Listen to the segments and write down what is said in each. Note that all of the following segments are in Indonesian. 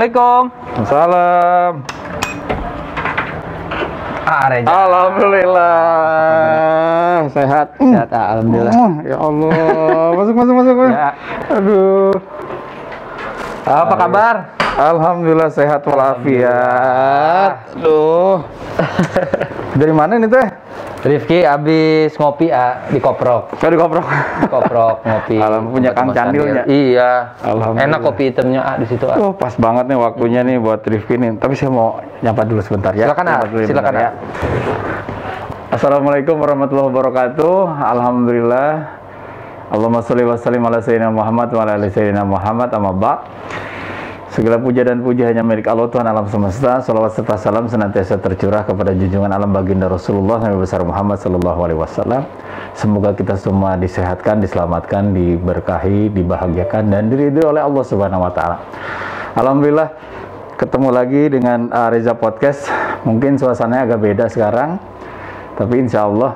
Assalamualaikum. Salam. Reza. Alhamdulillah. Sehat. Sehat, alhamdulillah. Ya Allah. Masuk. Ya. Aduh. Apa kabar? Alhamdulillah sehat walafiat. Aduh. Dari mana nih teh? Rifki abis ngopi di Koprok. Di Koprok. Di Koprok ngopi. Alhamdulillah punya Kang Candilnya. Iya. Alhamdulillah. Enak kopi hitamnya di situ. Oh, pas banget nih waktunya nih buat Rifki nih. Tapi saya mau nyapa dulu sebentar ya. Silakan, silakan ya. Assalamualaikum warahmatullahi wabarakatuh. Alhamdulillah. Allahumma sholli wa sallim ala sayyidina Muhammad wa ala ali sayyidina Muhammad amma ba'd. Segala puja dan puji hanya milik Allah Tuhan alam semesta. Salawat serta salam senantiasa tercurah kepada junjungan alam baginda Rasulullah Nabi besar Muhammad sallallahu alaihi wasallam. Semoga kita semua disehatkan, diselamatkan, diberkahi, dibahagiakan dan diridhoi oleh Allah Subhanahu wa taala. Alhamdulillah ketemu lagi dengan Reza Podcast. Mungkin suasananya agak beda sekarang. Tapi insya Allah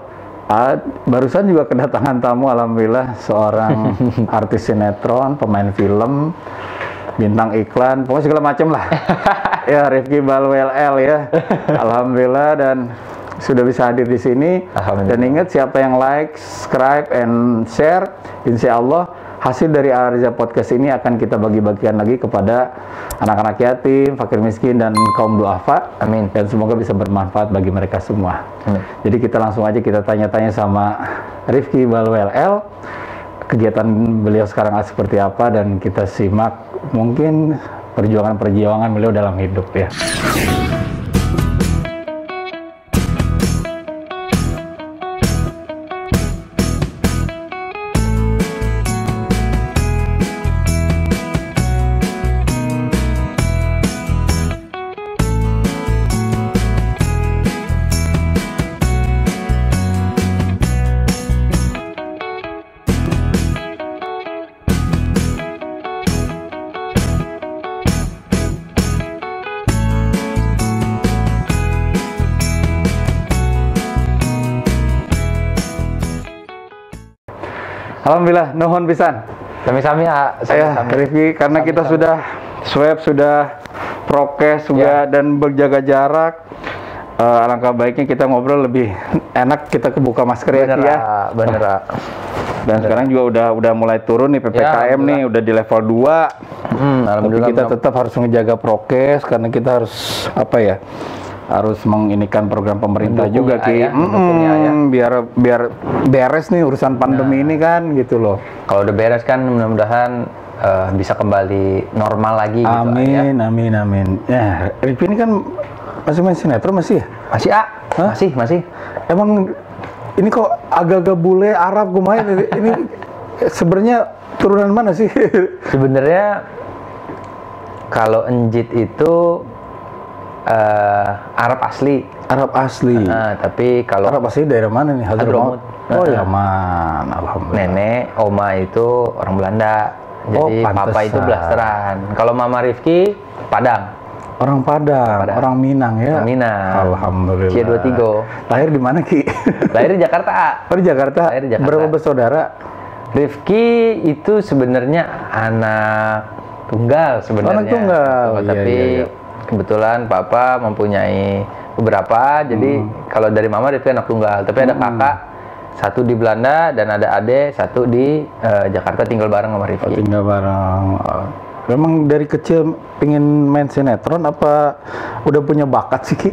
barusan juga kedatangan tamu, alhamdulillah seorang artis sinetron, pemain film, bintang iklan, pokoknya segala macam lah. Ya, Rifki Balwell ya. Alhamdulillah dan sudah bisa hadir di sini. Dan ingat siapa yang like, subscribe, and share, insya Allah hasil dari Reza Podcast ini akan kita bagi-bagikan lagi kepada anak-anak yatim, fakir miskin, dan kaum duafa. Amin. Dan semoga bisa bermanfaat bagi mereka semua. Amin. Jadi kita langsung aja kita tanya-tanya sama Rifki Balwell. Kegiatan beliau sekarang seperti apa dan kita simak mungkin perjuangan beliau dalam hidup ya. Alhamdulillah, nuhun pisan. Sami-sami saya Rifki, karena kita sudah swab, sudah prokes juga dan berjaga jarak. Alangkah baiknya kita ngobrol lebih enak, kita kebuka masker ya. Bener. Dan sekarang juga udah mulai turun nih PPKM nih, udah di level 2. Tapi kita tetap harus menjaga prokes karena kita harus harus menginikan program pemerintah juga Ki. Biar beres nih urusan pandemi ini kan gitu loh. Kalau udah beres kan mudah-mudahan bisa kembali normal lagi. Amin, gitu, amin. Ya, Rifki ini kan masih main sinetron masih ya? Masih masih. Emang ini kok agak-agak bule Arab kumaha ini sebenarnya turunan mana sih? Sebenarnya kalau Enjit itu Arab asli. Tapi kalau Arab asli daerah mana nih? Hadramut. Oh ya man, alhamdulillah. Nenek, oma itu orang Belanda. Jadi papa itu Blasteran. Kalau mama Rifki Padang. Orang Padang, orang Minang ya. Minang. Alhamdulillah. Cia 23. Lahir di mana Ki? Lahir di Jakarta. Di Jakarta. Berapa bersaudara? Rifki itu sebenarnya anak tunggal sebenarnya. Anak tunggal. Tapi kebetulan papa mempunyai beberapa, jadi kalau dari mama Rifki anak tunggal, tapi ada kakak satu di Belanda dan ada adik satu di Jakarta tinggal bareng sama Rifki. Tinggal bareng. Memang dari kecil pengen main sinetron apa udah punya bakat sih Ki?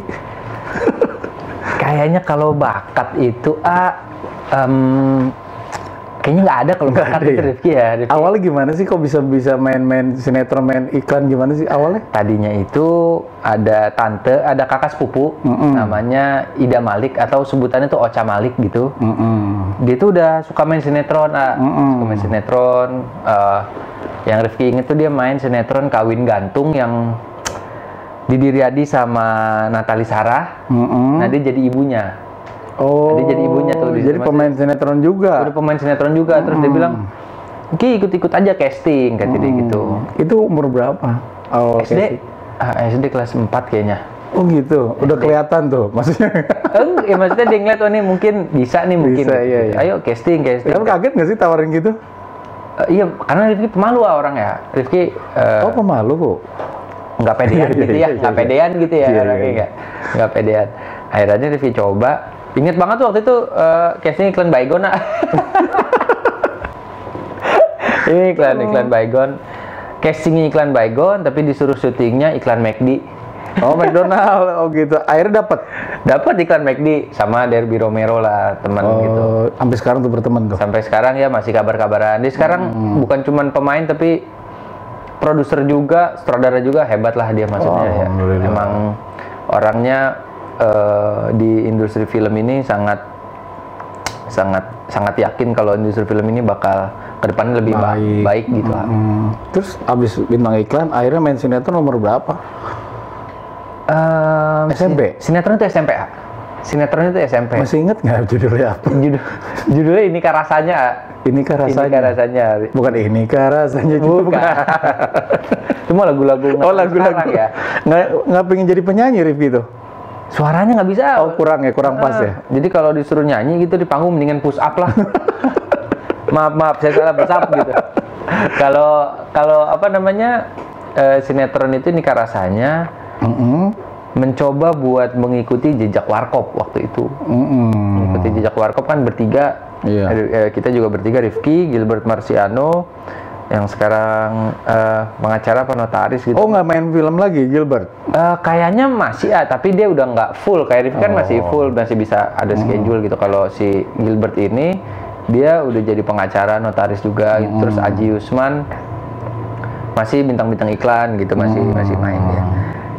Kayaknya kalau bakat itu kayaknya nggak ada kalau bakat itu Rifki ya. Rifki. Awalnya gimana sih kok bisa main sinetron, main iklan, gimana sih awalnya? Tadinya itu ada kakak sepupu namanya Ida Malik atau sebutannya tuh Ocha Malik gitu. Dia tuh udah suka main sinetron, suka main sinetron. Yang Rifki inget tuh dia main sinetron Kawin Gantung yang Didi Riyadi sama Natali Sarah. Nah dia jadi ibunya. Dia jadi ibunya tuh. Jadi pemain sinetron juga. Udah pemain sinetron juga. Terus dia bilang, Ki ikut-ikut aja casting, kata dia gitu. Itu umur berapa? SD. SD kelas 4 kayaknya. Oh gitu, udah kelihatan tuh maksudnya. Ya maksudnya dia ngeliat, oh nih mungkin bisa nih mungkin. Bisa, iya. Ayo casting. Kamu kaget nggak sih tawarin gitu? Iya, karena Rifki pemalu orang ya. Rifki. Pemalu kok? nggak pedean gitu ya, nggak pedean gitu ya, nggak pedean. Akhirnya Rifki coba. Ingat banget tuh waktu itu casting iklan Baygon. Ini iklan Baygon. Castingnya iklan Baygon, tapi disuruh syutingnya iklan McD. Oh, McDonald, oh gitu. Akhirnya dapat iklan McD sama Derby Romero lah, teman gitu. Sampai sekarang tuh berteman tuh. Sampai sekarang ya masih kabar-kabaran. Dia sekarang bukan cuman pemain tapi produser juga, sutradara juga, hebat lah dia maksudnya ya. Emang orangnya di industri film ini sangat yakin kalau industri film ini bakal kedepannya lebih baik gitu lah. Terus abis bintang iklan, akhirnya main sinetron nomor berapa? SMP? Sinetron itu SMP, Sinetron itu SMP. Masih inget nggak judulnya apa? Judulnya Inikah Rasanya. Inikah Rasanya. Bukan Inikah Rasanya. Bukan. Cuma lagu-lagu sekarang ya. Nggak pengen jadi penyanyi Rifki tuh? Suaranya nggak bisa. Oh, kurang pas ya? Jadi kalau disuruh nyanyi gitu di panggung mendingan push up lah. maaf, saya salah push up gitu. Kalau apa namanya, sinetron itu Inikah Rasanya mencoba buat mengikuti jejak Warkop waktu itu. Mengikuti jejak Warkop kan bertiga. Kita juga bertiga, Rifki, Gilbert Marciano, yang sekarang pengacara apa notaris gitu. Oh, nggak main film lagi Gilbert? Kayaknya masih tapi dia udah nggak full. Kayak Rifki kan masih full, masih bisa ada schedule gitu. Kalau si Gilbert ini dia udah jadi pengacara notaris juga gitu. Terus Aji Yusman masih bintang-bintang iklan gitu, masih main dia.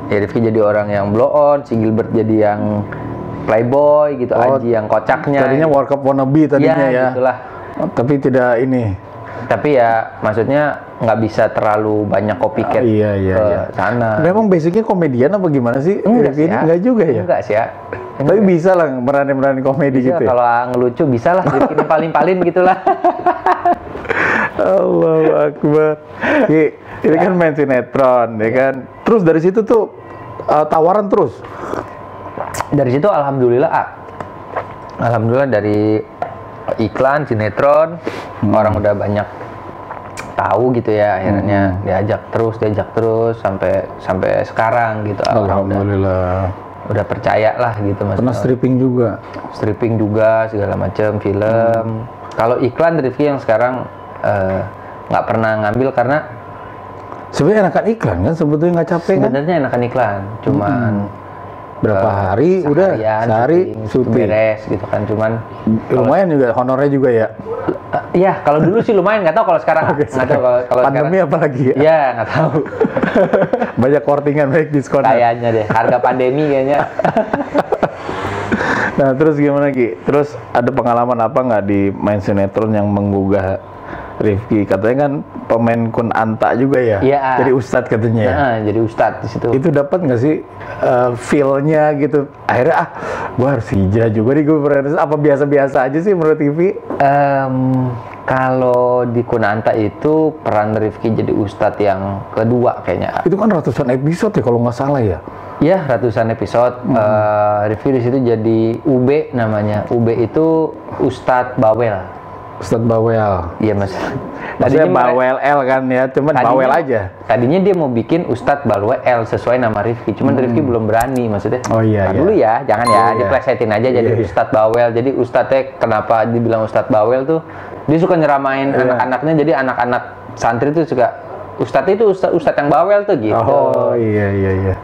Ya Rifki jadi orang yang blow on, si Gilbert jadi yang playboy gitu, Aji yang kocaknya. Tadinya Warkop wannabe tadinya ya. Gitulah. Tapi tidak ini. Tapi ya maksudnya nggak bisa terlalu banyak copycat ke sana. Memang basicnya komedian apa gimana sih? Enggak juga ya? Enggak sih ya. Tapi bisa lah merani komedi bisa, gitu ya? Kalau ngelucu bisa lah, bikin paling-paling gitulah. Allahu Akbar. Ini kan main sinetron, ya kan? Terus dari situ tuh tawaran terus? Dari situ alhamdulillah dari iklan, sinetron, orang udah banyak tahu gitu ya, akhirnya diajak terus sampai sekarang gitu. Alhamdulillah. Udah percaya lah gitu mas. Pernah stripping juga segala macam film. Kalau iklan Rifki yang sekarang nggak pernah ngambil karena sebenarnya enakan iklan kan, sebetulnya nggak capek kan? Sebenarnya enakan iklan, cuman berapa hari udah sehari syuting beres gitu kan, cuman lumayan juga honornya juga ya. Iya, kalau dulu sih lumayan, nggak tahu kalau sekarang. Nggak tahu kalau pandemi sekarang, apalagi ya? Iya, nggak tahu. Banyak kortingan, banyak diskon. Kayaknya deh, harga pandemi kayaknya. Nah, terus gimana Ki? Terus ada pengalaman apa nggak di main sinetron yang menggugah Rifki? Katanya kan pemain Kun Anta juga ya? Iya. Jadi ustadz katanya ya? Jadi ustadz di situ. Itu dapat nggak sih feel-nya gitu? Akhirnya gua harus hijrah juga nih gue. Apa biasa-biasa aja sih menurut Rifki? Kalau di Kun Anta itu peran Rifki jadi ustadz yang kedua kayaknya. Itu kan ratusan episode ya kalau nggak salah ya? Iya, ratusan episode. Rifki di situ jadi UB namanya. UB itu Ustadz Bawel. Ustadz Bawel. Iya mas. Maksudnya Bawel L kan ya, cuman Bawel aja. Tadinya dia mau bikin Ustadz Bawel L sesuai nama Rifki, cuman Rifki belum berani maksudnya. Oh iya. Dulu ya, jangan ya, diplesetin aja jadi Ustadz Bawel. Jadi Ustadznya kenapa dibilang Ustadz Bawel tuh? Dia suka nyeramain anak-anaknya, jadi anak-anak santri tuh suka Ustadz itu Ustadz yang bawel tuh gitu. Oh iya.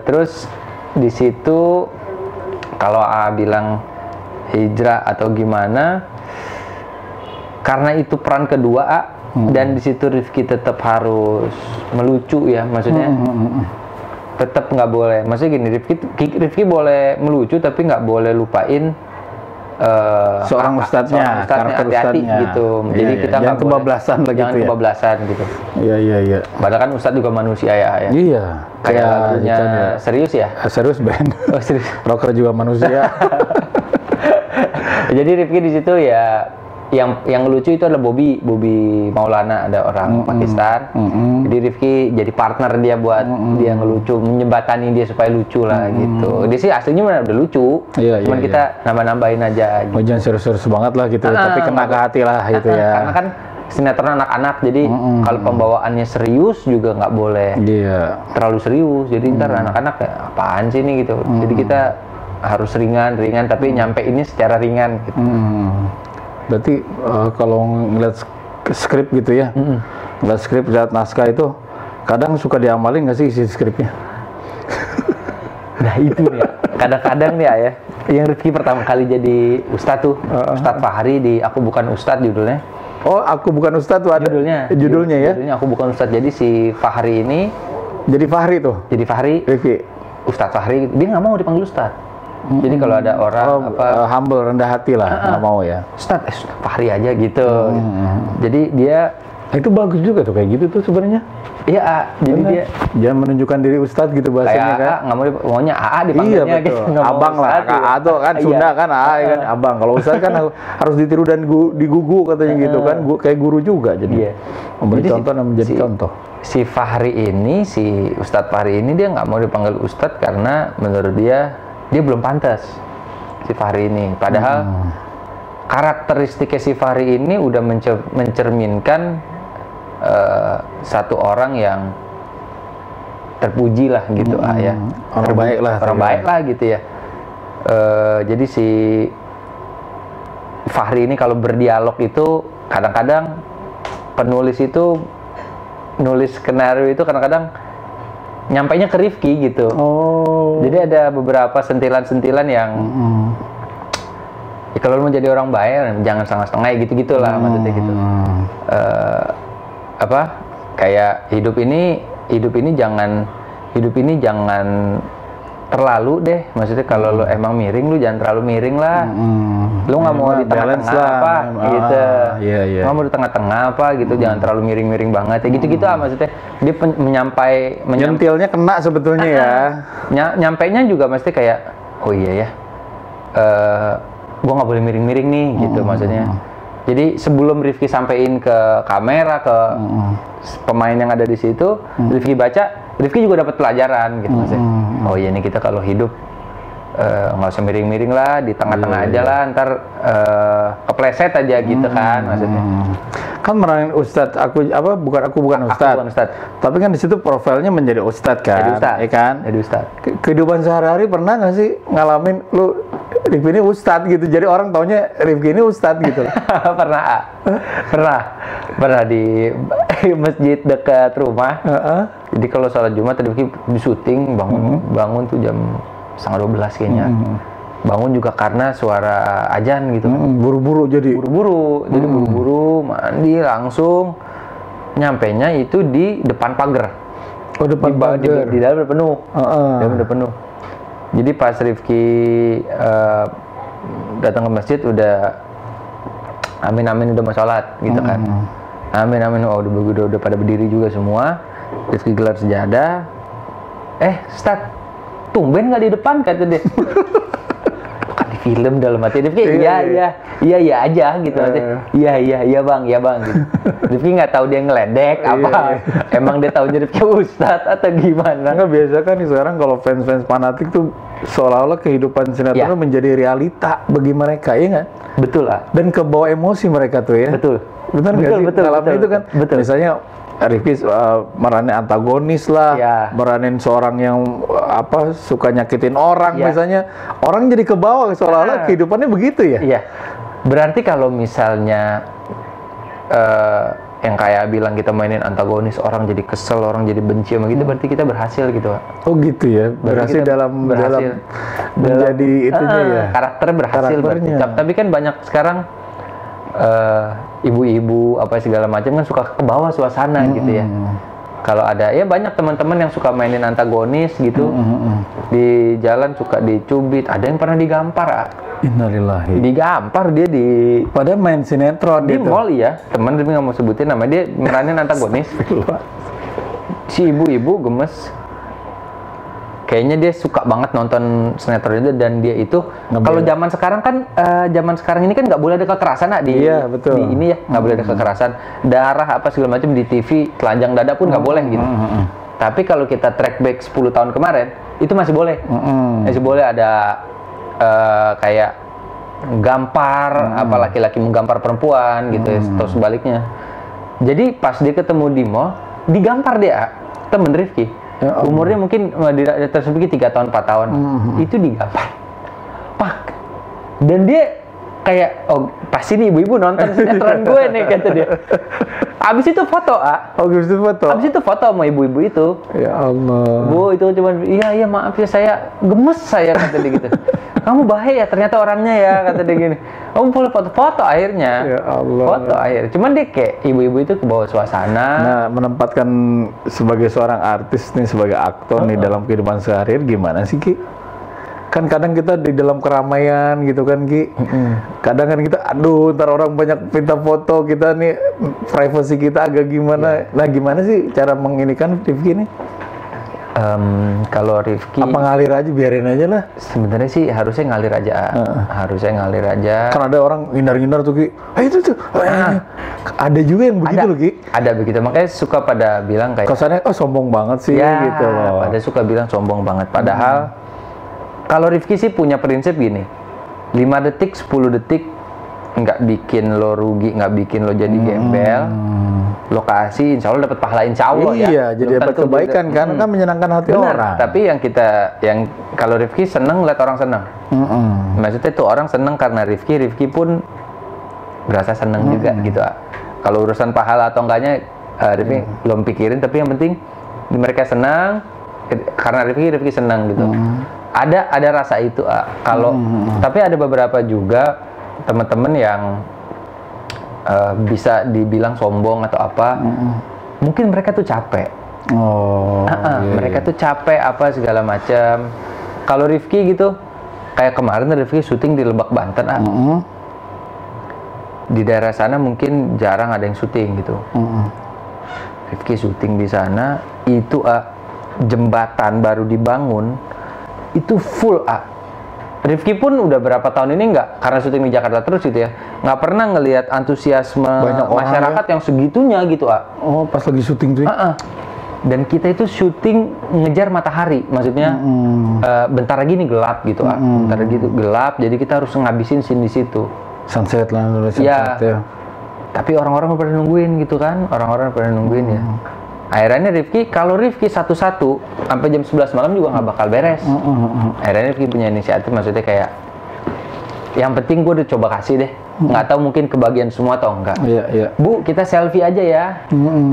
Terus di situ kalau bilang hijrah atau gimana, karena itu peran kedua dan di situ Rifki tetap harus melucu ya, maksudnya tetap nggak boleh. Maksudnya gini, Rifki boleh melucu tapi nggak boleh lupain seorang ustadznya, karakter hati-hati ustadznya gitu. Jadi kita jangan kebablasan lah gitu ya. Jangan kebablasan gitu. Iya. Padahal kan ustadz juga manusia ya. Iya. Kayak lagunya Serius ya? Serius band. Oh serius. Rocker juga manusia. Jadi Rifki di situ ya yang lucu itu adalah Bobby Maulana, ada orang Pakistan. Jadi Rifki jadi partner dia buat dia ngelucu, menjembatani dia supaya lucu lah gitu. Dia sih aslinya mana udah lucu, cuman kita nambah-nambahin aja. Gitu. Jangan serius-serius banget lah gitu, tapi kena ke hati lah gitu ya. Karena kan sinetron anak-anak, jadi kalau pembawaannya serius juga nggak boleh terlalu serius, jadi ntar anak-anak ya apaan sih ini gitu. Jadi kita harus ringan tapi nyampe ini secara ringan gitu. Berarti kalau ngeliat skrip gitu ya, ngeliat skrip, lihat naskah itu kadang suka diamalin nggak sih isi skripnya? Nah itu nih ya, kadang-kadang nih ya, yang Rifki pertama kali jadi Ustadz tuh, Ustadz Fahri di Aku Bukan Ustadz judulnya. Oh, Aku Bukan Ustadz tuh ada judulnya ya? Judulnya Aku Bukan Ustadz. Jadi si Fahri ini, jadi Fahri tuh? Jadi Fahri, Rifki. Ustadz Fahri, dia nggak mau dipanggil Ustadz. Jadi kalau ada orang humble, rendah hati lah, nggak mau ya? Ustadz, Fahri aja gitu. Jadi dia itu bagus juga tuh kayak gitu tuh sebenarnya. Iya, jadi dia jangan menunjukkan diri Ustadz gitu bahasanya kan. Nggak maunya AA dipanggilnya. Iya betul. Gitu. Abang lah, AA tuh kan Sunda kan AA kan abang. Kalau Ustadz kan harus ditiru dan digugu katanya gitu kan. Kayak guru juga jadi. Memberi contoh dan menjadi contoh. Si Fahri ini, si Ustadz Fahri ini dia nggak mau dipanggil Ustadz karena menurut dia belum pantas. Si Fahri ini, padahal karakteristiknya si Fahri ini udah mencerminkan satu orang yang terpuji lah gitu ya, orang baik lah gitu ya. Jadi si Fahri ini kalau berdialog itu kadang-kadang penulis itu nulis skenario itu kadang-kadang nyampainya ke Rifki gitu. Jadi ada beberapa sentilan-sentilan yang ya, kalau mau jadi orang baik jangan setengah-setengah gitu-gitulah maksudnya gitu. Kayak hidup ini jangan terlalu deh, maksudnya kalau lo emang miring lu jangan terlalu miring lah. Lu nggak mau di tengah-tengah apa gitu. Nggak mau di tengah-tengah apa gitu, jangan terlalu miring-miring banget ya gitu-gitu maksudnya. Dia nyentilnya kena sebetulnya ya. Nyampainya juga mesti kayak oh iya ya, gua nggak boleh miring-miring nih gitu maksudnya. Jadi sebelum Rifki sampein ke kamera, ke pemain yang ada di situ, Rifki baca, Rifki juga dapat pelajaran gitu maksudnya. Oh iya nih kita kalau hidup nggak usah miring-miring lah, di tengah-tengah aja lah, ntar kepleset aja gitu kan maksudnya. Kan meranin Ustadz, aku bukan Ustadz. Tapi kan di situ profilnya menjadi Ustadz kan, jadi Ustadz, ya kan? Jadi Ustadz. Kehidupan sehari-hari pernah nggak sih ngalamin lu Rifki ini Ustadz gitu, jadi orang taunya Rifki ini Ustadz gitu. pernah di masjid dekat rumah. Jadi kalau sholat Jumat Rifki di syuting bangun tuh jam 11:30 kayaknya. Bangun juga karena suara azan gitu kan. Buru-buru jadi buru-buru mandi langsung, nyampenya itu di depan pagar. Depan pagar. Di dalam udah penuh. Dalam udah penuh. Jadi pas Rifki datang ke masjid udah amin udah mau sholat gitu kan. Amin udah pada berdiri juga semua. Rifki gelar sejadah. Ustadz, tumben nggak di depan kata dia. Kan di film dalam hati Rifki iya aja gitu maksudnya. Iya bang gitu. Rifki nggak tahu dia ngeledek apa. Emang dia tahu Rifki Ustadz atau gimana? Nggak, biasa kan nih sekarang kalau fans fanatik tuh seolah-olah kehidupan sinetron menjadi realita bagi mereka, ya nggak? Betul lah. Dan kebawa emosi mereka tuh ya. Betul. Benar nggak sih? Dalamnya itu kan. Betul. Misalnya Rifki meranin antagonis lah, meranin seorang yang suka nyakitin orang misalnya, orang jadi kebawa seolah-olah kehidupannya begitu ya. Iya. Berarti kalau misalnya yang kayak bilang kita mainin antagonis, orang jadi kesel, orang jadi benci sama gitu, berarti kita berhasil gitu, Pak. Oh gitu ya. Berhasil dalam menjadi itunya ya. Karakter berhasil berarti. Tapi kan banyak sekarang ibu-ibu apa segala macam kan suka ke bawah suasana gitu ya. Kalau ada ya banyak teman-teman yang suka mainin antagonis gitu. Di jalan suka dicubit, ada yang pernah digampar. Innalillahi. Digampar dia padahal main sinetron di mall ya. Teman tapi nggak mau sebutin nama, dia meranin antagonis. Si ibu-ibu gemes. Kayaknya dia suka banget nonton sinetron itu, dan dia itu kalau zaman sekarang ini kan nggak boleh ada kekerasan di ini ya, nggak boleh ada kekerasan, darah apa segala macam di TV, telanjang dada pun nggak boleh gitu. Tapi kalau kita track back 10 tahun kemarin itu masih boleh. Masih boleh ada kayak gampar apa laki-laki menggampar perempuan gitu ya, atau sebaliknya. Jadi pas dia ketemu di mall, digampar dia, temen Rifki. Ya, umurnya mungkin di atas Rifki 3 tahun 4 tahun. Itu digampar. Pak. Dan dia kayak, oh pasti nih ibu-ibu nonton sinetron gue nih, kata dia. Abis itu foto, Abis itu foto? Abis itu foto sama ibu-ibu itu. Ya Allah. Bu, itu cuman, iya maaf ya, saya gemes saya, kata dia gitu. Kamu bahaya ternyata orangnya ya, kata dia gini. Kamu boleh foto-foto akhirnya. Ya Allah. Foto akhir. Cuman dia kayak ibu-ibu itu ke bawah suasana. Nah, menempatkan sebagai seorang artis nih, sebagai aktor nih dalam kehidupan sehari-hari gimana sih, Ki? Kan kadang kita di dalam keramaian gitu kan, Ki. Kadang kan kita, aduh, ntar orang banyak minta foto, kita nih privasi kita agak gimana. Nah, gimana sih cara menginikan Rifki nih? Kalau Rifki, apa ngalir aja, biarin aja lah. sebenarnya sih harusnya ngalir aja. Harusnya ngalir aja. Kan ada orang ngindar-ngindar tuh, Ki. Itu tuh. Ada juga yang begitu loh, Ki. Ada begitu, makanya suka pada bilang kayak, Kesannya, oh sombong banget sih, ya, gitu loh. pada suka bilang sombong banget. Padahal kalau Rifki sih punya prinsip gini, 5 detik, 10 detik nggak bikin lo rugi, nggak bikin lo jadi gembel. Lo kasih, insya Allah dapat pahala, insya Allah ya. Iya, jadi dapat kebaikan kan, kan menyenangkan hati orang. Tapi yang kalau Rifki seneng lihat orang seneng. Maksudnya tuh orang seneng karena Rifki pun berasa seneng juga gitu. Kalau urusan pahala atau enggaknya, Rifki belum pikirin, tapi yang penting mereka senang karena Rifki senang gitu. Ada rasa itu, kalau tapi ada beberapa juga teman-teman yang bisa dibilang sombong atau apa, mungkin mereka tuh capek. Mereka tuh capek apa segala macam. Kalau Rifki gitu, kayak kemarin Rifki syuting di Lebak Banten, di daerah sana mungkin jarang ada yang syuting gitu. Rifki syuting di sana, itu jembatan baru dibangun, itu full Rifki pun udah berapa tahun ini karena syuting di Jakarta terus gitu ya, nggak pernah ngelihat antusiasme masyarakat yang segitunya gitu. Oh, pas lagi syuting tuh. Dan kita itu syuting ngejar matahari, maksudnya bentar lagi nih gelap gitu, bentar lagi gitu gelap, jadi kita harus ngabisin scene di situ. Sunset lah, sunset ya. Tapi orang-orang pada nungguin gitu kan, orang-orang pada nungguin ya. Akhirnya kalau Rifki satu-satu sampai jam 11 malam juga nggak bakal beres. Akhirnya Rifki punya inisiatif, maksudnya kayak yang penting gue udah coba kasih deh. Nggak tahu mungkin kebagian semua atau enggak. Bu, kita selfie aja ya.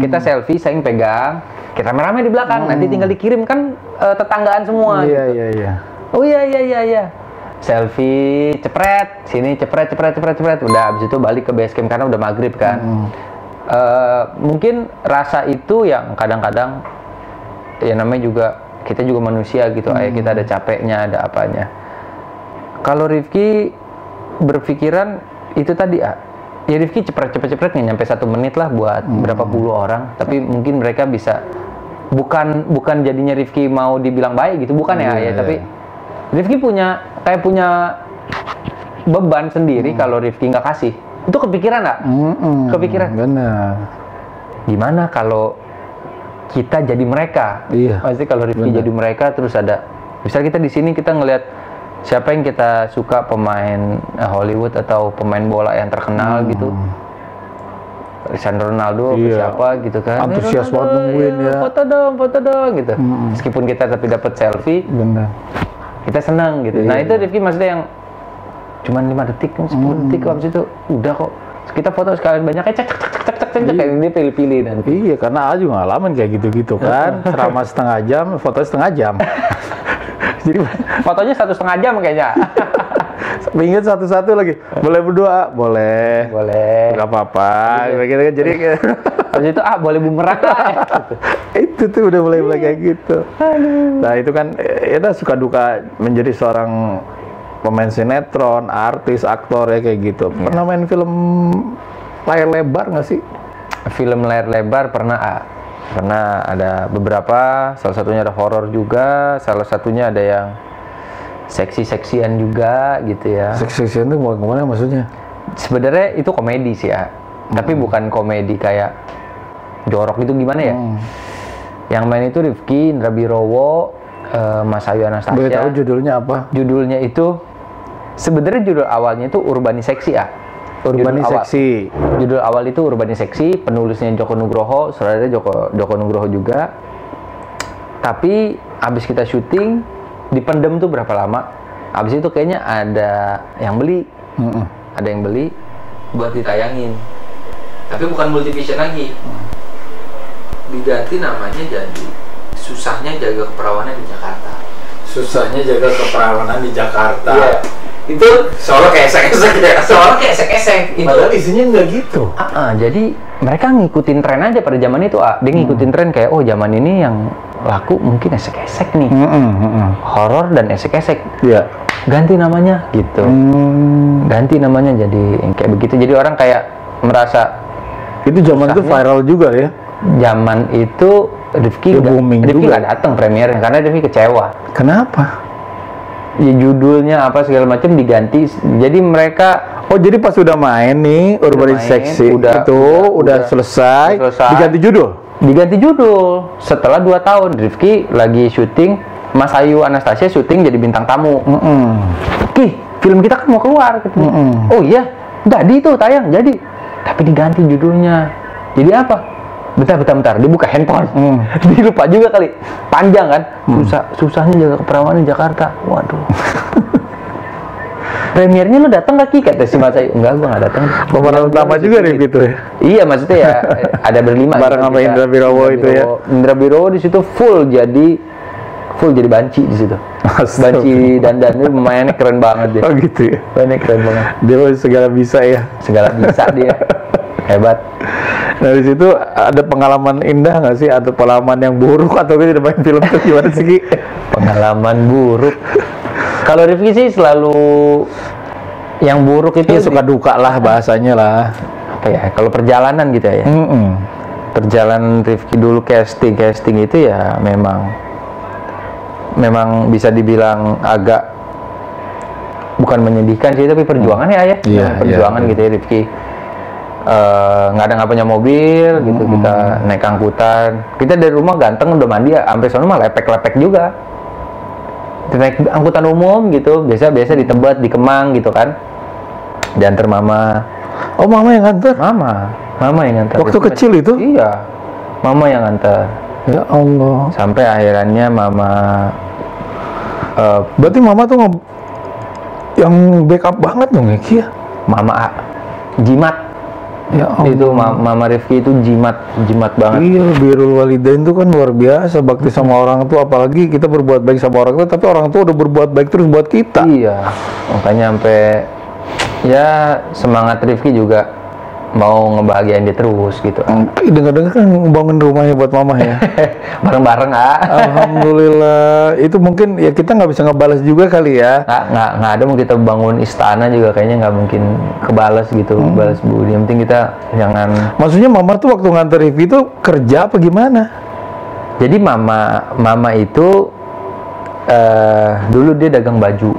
Kita selfie, saya pegang. Kita rame-rame di belakang. Nanti tinggal dikirim kan tetanggaan semua. Iya. Oh iya. Selfie, cepret. Sini cepret. Udah, abis itu balik ke base camp karena udah maghrib kan. Mungkin rasa itu yang kadang-kadang ya namanya juga kita juga manusia gitu, kita ada capeknya, ada apanya. Kalau Rifki berpikiran itu tadi ya Rifki cepet nggak nyampe 1 menit lah buat berapa puluh orang, tapi mungkin mereka bisa bukan jadinya Rifki mau dibilang baik gitu, bukan tapi Rifki punya beban sendiri. Kalau Rifki nggak kasih, itu kepikiran nggak? Kepikiran. Benar. Gimana kalau kita jadi mereka? Iya. Pasti kalau Rifki jadi mereka, terus ada, misal kita di sini kita ngelihat siapa yang kita suka, pemain Hollywood atau pemain bola yang terkenal gitu, Cristiano Ronaldo, siapa gitu kan? Antusias banget nungguin ya. Foto dong gitu. Meskipun kita tapi dapat selfie, benar. Kita senang gitu. Nah itu Rifki maksudnya yang cuman 5 detik, 10 detik, habis itu udah kok. Kita foto sekalian banyak, cek kayak ini pilih-pilih nanti. Iya, karena A juga ngalamin kayak gitu-gitu kan. Ceramah setengah jam, fotonya setengah jam. Jadi fotonya 1,5 jam kayaknya. Ingat satu-satu lagi. Boleh berdoa? Boleh. Gak apa-apa. Gitu kan. Jadi habis itu boleh bumerang lah. Itu tuh udah mulai kayak gitu. Nah itu kan kita suka duka menjadi seorang pemain sinetron, artis, aktor ya kayak gitu. Pernah main film layar lebar nggak sih? Film layar lebar pernah. Pernah, ada beberapa. Salah satunya ada horor juga. Salah satunya ada yang seksi-seksian juga gitu ya. Seksi-seksian itu mau kemana maksudnya? Sebenarnya itu komedi sih ya. Tapi bukan komedi kayak jorok gitu, gimana ya? Yang main itu Rifki, Indra Birowo, Mas Ayu Anastasia. Boleh tahu judulnya apa? Judulnya itu sebenarnya judul awalnya itu Urbani Seksi ya. Urbaniseksi. Judul awal itu Urbaniseksi, penulisnya Joko Nugroho, saudaranya Joko Nugroho juga. Tapi abis kita syuting, dipendem tuh berapa lama. Abis itu kayaknya ada yang beli. Ada yang beli buat ditayangin. Tapi bukan Multivision lagi. Diganti namanya jadi Susahnya Jaga Keperawanan di Jakarta. Susahnya Jaga Keperawanan di Jakarta. Iya. Itu soalnya kayak esek-esek ya. Soalnya kayak esek-esek. Padahal isinya nggak gitu. Jadi mereka ngikutin tren aja pada zaman itu. Dia ngikutin tren kayak, oh zaman ini yang laku mungkin esek-esek nih. Horor dan esek-esek. Iya. Ganti namanya gitu. Ganti namanya jadi kayak begitu. Jadi orang kayak merasa itu zaman itu viral juga ya. Zaman itu Rifki nggak datang premiernya karena Rifki kecewa. Kenapa? Ya, judulnya apa segala macam diganti. Jadi mereka jadi pas udah main nih Urbaniseksi udah selesai, diganti judul. Setelah 2 tahun Rifki lagi syuting, Mas Ayu Anastasia syuting jadi bintang tamu. Ki, film kita kan mau keluar gitu. Oh iya, jadi itu tayang jadi. Tapi diganti judulnya. Jadi apa? Bentar, dibuka handphone. Dia lupa juga kali. Panjang kan? Susahnya Jaga Keperawanan di Jakarta. Waduh. Premiernya lu datang gak Ki? Kata si Mas Ayu. Enggak, gua gak datang. Pemeran utama juga nih gitu ya. Iya, maksudnya ya ada berlima. Bareng sama Indra Birowo itu ya. Indra Birowo di situ full jadi banci di situ. Banci dandan itu pemainnya keren banget dia. Oh gitu ya. Pemainnya keren banget. Dia segala bisa ya. Segala bisa dia. Hebat. Nah di situ ada pengalaman indah nggak sih atau pengalaman yang buruk atau tidak main film itu gimana sih? Pengalaman buruk. Kalau Rifki sih selalu yang buruk itu suka duka lah bahasanya lah. Apa ya? Kalau perjalanan gitu ya. Perjalanan Rifki dulu casting itu ya memang bisa dibilang agak bukan menyedihkan sih tapi perjuangan ya. Perjuangan gitu ya Rifki. Nggak punya mobil gitu, kita naik angkutan. Kita dari rumah ganteng udah mandi ya, sampai sana mah lepek-lepek juga. Kita naik angkutan umum gitu, biasa di Tebet, di Kemang gitu kan. Diantar mama. Oh, mama yang nganter? Mama yang nganter. Waktu kecil itu? Iya, mama yang nganter. Ya Allah. Sampai akhirannya mama. Berarti mama tuh yang backup banget dong ya Ki? Mama jimat. Ya Allah. Itu Mama Rifki itu jimat banget. Iya, birrul walidain itu kan luar biasa, bakti sama orang tua, apalagi kita berbuat baik sama orang tua, tapi orang tua udah berbuat baik terus buat kita. Iya, makanya sampai ya semangat Rifki juga mau ngebahagiain dia terus gitu. Dengar-dengar kan bangun rumahnya buat mama ya. Bareng-bareng Alhamdulillah. Itu mungkin ya kita nggak bisa ngebalas juga kali ya. Nggak ada, mau kita bangun istana juga kayaknya nggak mungkin kebalas gitu. Balas budi. Yang penting kita jangan. Maksudnya mama tuh waktu nganter Rifki itu kerja apa gimana? Jadi mama itu dulu dia dagang baju.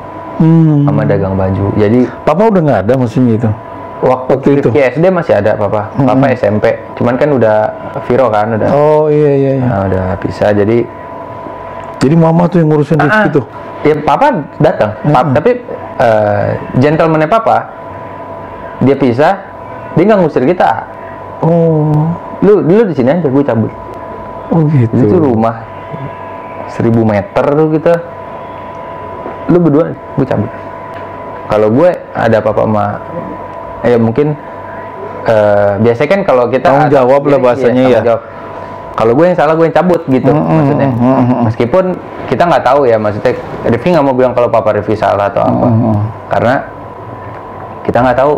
Mama dagang baju. Jadi papa udah nggak ada maksudnya itu. Waktu itu SD masih ada papa SMP, cuman kan udah Viro kan udah. Oh iya. Nah, udah pisah, jadi mama tuh yang ngurusin Rifki tuh. Ya papa datang, tapi gentleman-nya papa dia pisah, dia nggak ngusir kita. Oh, lu di sini aja, gue cabut. Oh gitu. Itu rumah 1000 meter tuh kita. Lu berdua, gue cabut. Kalau gue ada apa-apa sama ya mungkin biasanya kan kalau kita tanggung jawab lah bahasanya ya. Kalau gue yang salah gue yang cabut gitu maksudnya. Meskipun kita nggak tahu ya, maksudnya Rifki nggak mau bilang kalau papa Rifki salah atau apa. Karena kita nggak tahu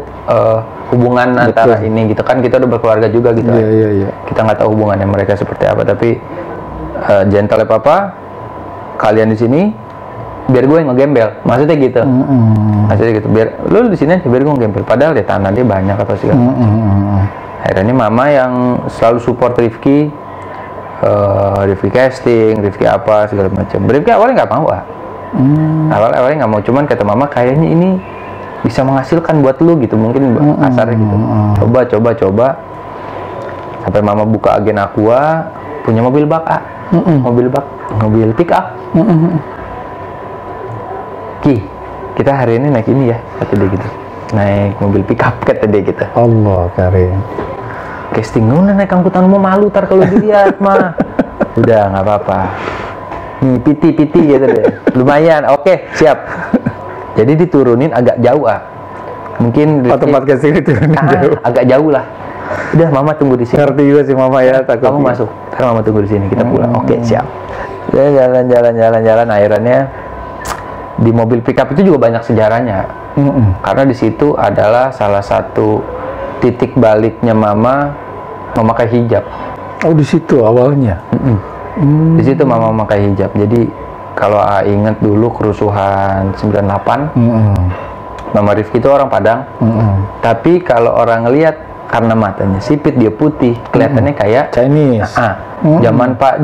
hubungan antara ini gitu kan, kita udah berkeluarga juga gitu. Iya. Kita nggak tahu hubungannya mereka seperti apa, tapi gentle papa, kalian di sini biar gue yang ngegembel, maksudnya gitu. Maksudnya gitu, biar lu di sini aja, biar gue ngegembel. Padahal ya tanah dia banyak apa sih kan. Akhirnya mama yang selalu support Rifki, Rifki casting, Rifki apa segala macam. Rifki awalnya nggak mau awalnya nggak mau, cuman kata mama kayaknya ini bisa menghasilkan buat lu gitu, mungkin asarnya gitu. Coba. Sampai mama buka agen Aqua, punya mobil bak mobil pick up. Ki, kita hari ini naik ini ya, kata dia gitu. naik mobil pickup kata dia gitu. Allah karim. Casting naik angkutan umum malu tar kalau dilihat mah. Udah nggak apa-apa. Nih piti gitu deh. Lumayan. Oke, siap. Jadi diturunin agak jauh Mungkin tempat casting diturunin jauh. Agak jauh lah. Udah mama tunggu di sini. Ngerti juga sih mama ya, takut. Kamu masuk. Karena mama tunggu di sini kita pulang. Oke, siap. Jalan. Akhirnya di mobil pickup itu juga banyak sejarahnya. Karena di situ adalah salah satu titik baliknya mama memakai hijab. Oh, di situ awalnya. Di situ mama memakai hijab. Jadi kalau ingat dulu kerusuhan 98, Mama Rifki itu orang Padang. Tapi kalau orang ngelihat karena matanya sipit, dia putih, kelihatannya kayak Chinese.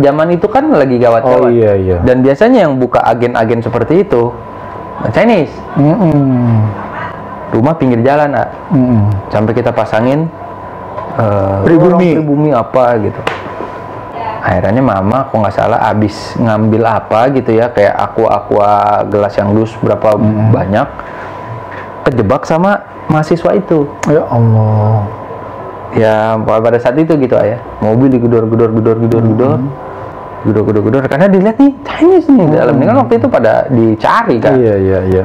Zaman itu kan lagi gawat-gawat. Oh iya. Dan biasanya yang buka agen-agen seperti itu Chinese. Rumah pinggir jalan, sampai kita pasangin pribumi apa gitu. Akhirnya mama, kok nggak salah, abis ngambil apa gitu ya, kayak aqua gelas yang dus berapa banyak, kejebak sama mahasiswa itu. Ya Allah. Ya pada saat itu gitu ayah, mobil digedor karena dilihat nih Chinese nih dalam ini kan waktu itu pada dicari kan. Iya.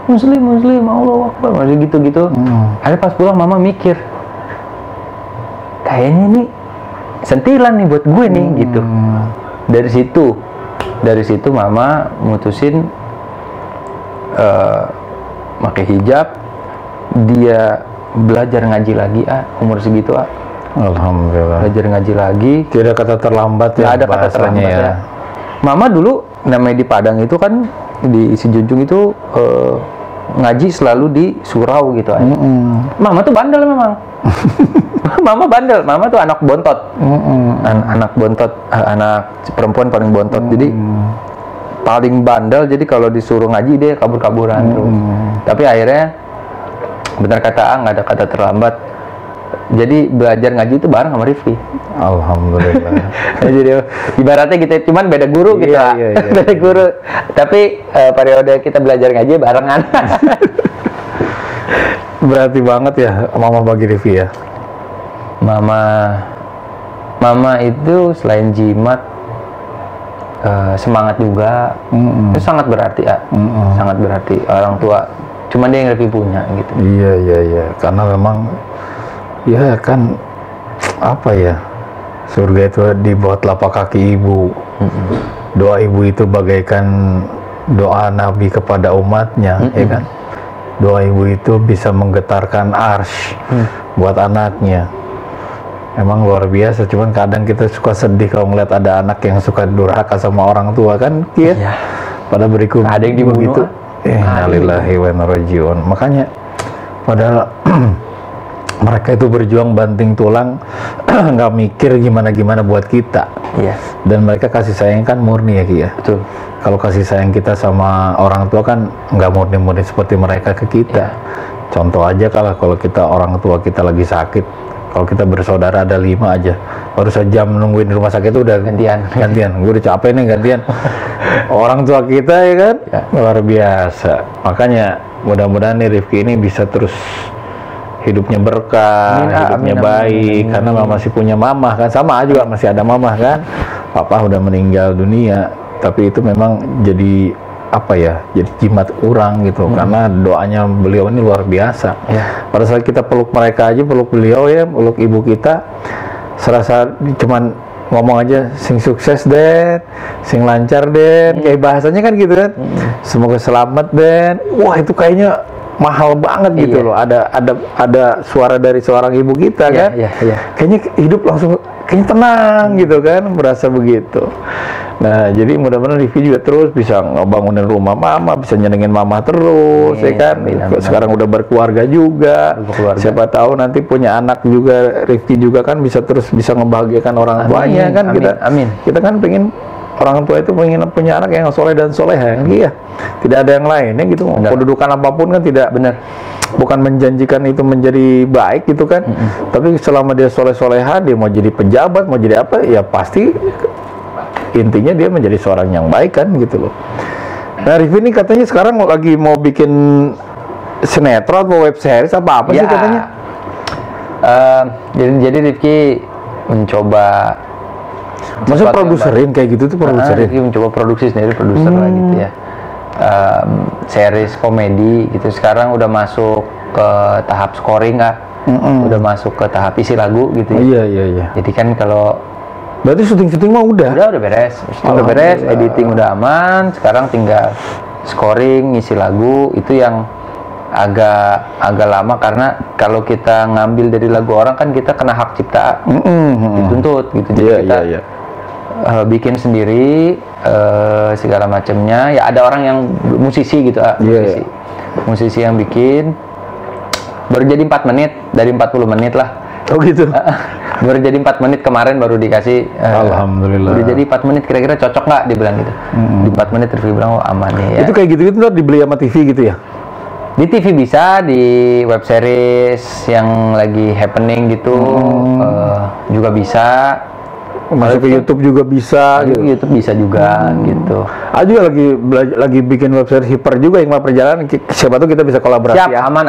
Muslim Allah Akbar masih gitu. Akhirnya pas pulang mama mikir, kayaknya ini sentilan nih buat gue nih gitu. Dari situ mama mutusin pakai hijab, dia belajar ngaji lagi umur segitu Alhamdulillah. Belajar ngaji lagi. Tidak kata terlambat ya. Nggak ada kata terlambat ya. Mama dulu namanya di Padang itu kan di Sijunjung itu ngaji selalu di surau gitu aja. Mama tuh bandel memang. Mama bandel. Mama tuh anak bontot. Anak bontot, anak perempuan paling bontot. Jadi paling bandel. Jadi kalau disuruh ngaji dia kabur-kaburan terus. Tapi akhirnya benar kata nggak ada kata terlambat. Jadi belajar ngaji itu bareng sama Rifki. Alhamdulillah. Jadi ibaratnya kita cuman beda guru gitu. Iya. Beda guru. Tapi periode kita belajar ngaji barengan. Berarti banget ya mama bagi Rifki ya. Mama itu selain jimat, semangat juga. Itu sangat berarti sangat berarti. Orang tua cuman dia yang lebih punya gitu. Iya. Karena memang ya kan apa ya, surga itu di bawah telapak kaki ibu. Doa ibu itu bagaikan doa Nabi kepada umatnya, ya kan. Doa ibu itu bisa menggetarkan arsy buat anaknya. Emang luar biasa. Cuman kadang kita suka sedih kalau ngeliat ada anak yang suka durhaka sama orang tua kan, ya. Pada berikut ada yang dibunuh gitu. Innalillahi wa inna ilaihi raji'un. Makanya padahal mereka itu berjuang banting tulang, nggak mikir gimana buat kita. Iya. Dan mereka kasih sayang kan murni ya Ki ya. Betul. Kalau kasih sayang kita sama orang tua kan nggak murni seperti mereka ke kita. Contoh aja kalau kita orang tua kita lagi sakit, kalau kita bersaudara ada 5 aja, baru sejam nungguin di rumah sakit itu udah gantian. Gue udah capek nih gantian. Orang tua kita ya kan, luar biasa. Makanya mudah-mudahan nih Rifki ini bisa terus hidupnya berkah, hidupnya baik, karena masih punya mamah kan, sama juga masih ada mamah kan. Papa udah meninggal dunia, tapi itu memang jadi apa ya, jadi jimat orang gitu, karena doanya beliau ini luar biasa. Pada saat kita peluk mereka aja, peluk beliau ya, peluk ibu kita, serasa cuman ngomong aja, sing sukses Den, sing lancar Den, kayak bahasanya kan gitu kan, semoga selamat Den. Wah itu kayaknya mahal banget gitu loh. Ada suara dari seorang ibu kita kan. Kayaknya hidup langsung kayaknya tenang gitu kan, merasa begitu. Nah, jadi mudah-mudahan Rifki juga terus bisa ngebangunin rumah mama, bisa nyenengin mama terus, ya kan. Sekarang udah berkeluarga juga. Siapa tahu nanti punya anak juga, Rifki juga kan bisa terus bisa ngebahagiakan orang tuanya kan. Kita kan pengen orang tua itu pengen punya anak yang soleh dan soleha, iya. Tidak ada yang lainnya gitu. Kedudukan apapun kan tidak bukan menjanjikan itu menjadi baik gitu kan. Tapi selama dia soleh-soleha, dia mau jadi pejabat, mau jadi apa, ya pasti intinya dia menjadi seorang yang baik kan gitu loh. Nah Rifki ini katanya sekarang lagi mau bikin sinetron atau web series apa sih katanya? Jadi Rifki mencoba. Maksudnya produserin kayak gitu tuh produserin? Rifki mencoba produksi sendiri, produser lah gitu ya. Series komedi gitu. Sekarang udah masuk ke tahap scoring udah masuk ke tahap isi lagu gitu ya. Iya. Jadi kan kalau berarti syuting mah udah beres. Udah beres, editing udah aman. Sekarang tinggal scoring, ngisi lagu. Itu yang agak lama karena kalau kita ngambil dari lagu orang kan kita kena hak cipta, dituntut gitu. Jadi kita bikin sendiri segala macamnya. Ya ada orang yang musisi gitu, musisi yang bikin. Baru jadi 4 menit dari 40 menit lah. Oh gitu. Baru jadi 4 menit kemarin baru dikasih. Alhamdulillah. Udah jadi 4 menit kira-kira cocok nggak dibilang gitu. Di 4 menit Rifki bilang aman nih ya. Itu kayak gitu ntar dibeli sama TV gitu ya? Di TV bisa, di web series yang lagi happening gitu juga bisa. Masuk ke YouTube juga bisa. Gitu. YouTube bisa juga gitu. Juga lagi bikin web series hiper juga yang perjalanan. Siapa tuh kita bisa kolaborasi. Siap, ya. Aman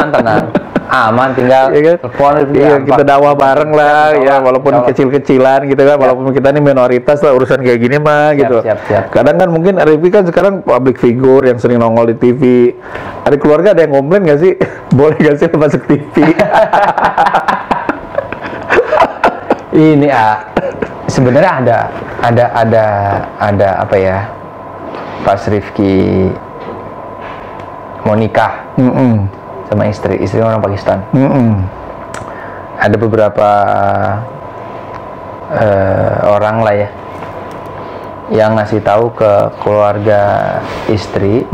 tenang. Aman, tinggal telepon. Kita dakwah bareng lah, ya walaupun kecil-kecilan gitu kan, walaupun kita ini minoritas lah urusan kayak gini mah gitu. Siap. Kadang kan mungkin Rifki kan sekarang public figure yang sering nongol di TV. Ada keluarga ada yang komplain nggak sih? Boleh nggak sih masuk TV? Ini sebenarnya ada apa ya? Pas Rifki mau nikah sama istri orang Pakistan. Ada beberapa orang lah ya yang ngasih tahu ke keluarga istri,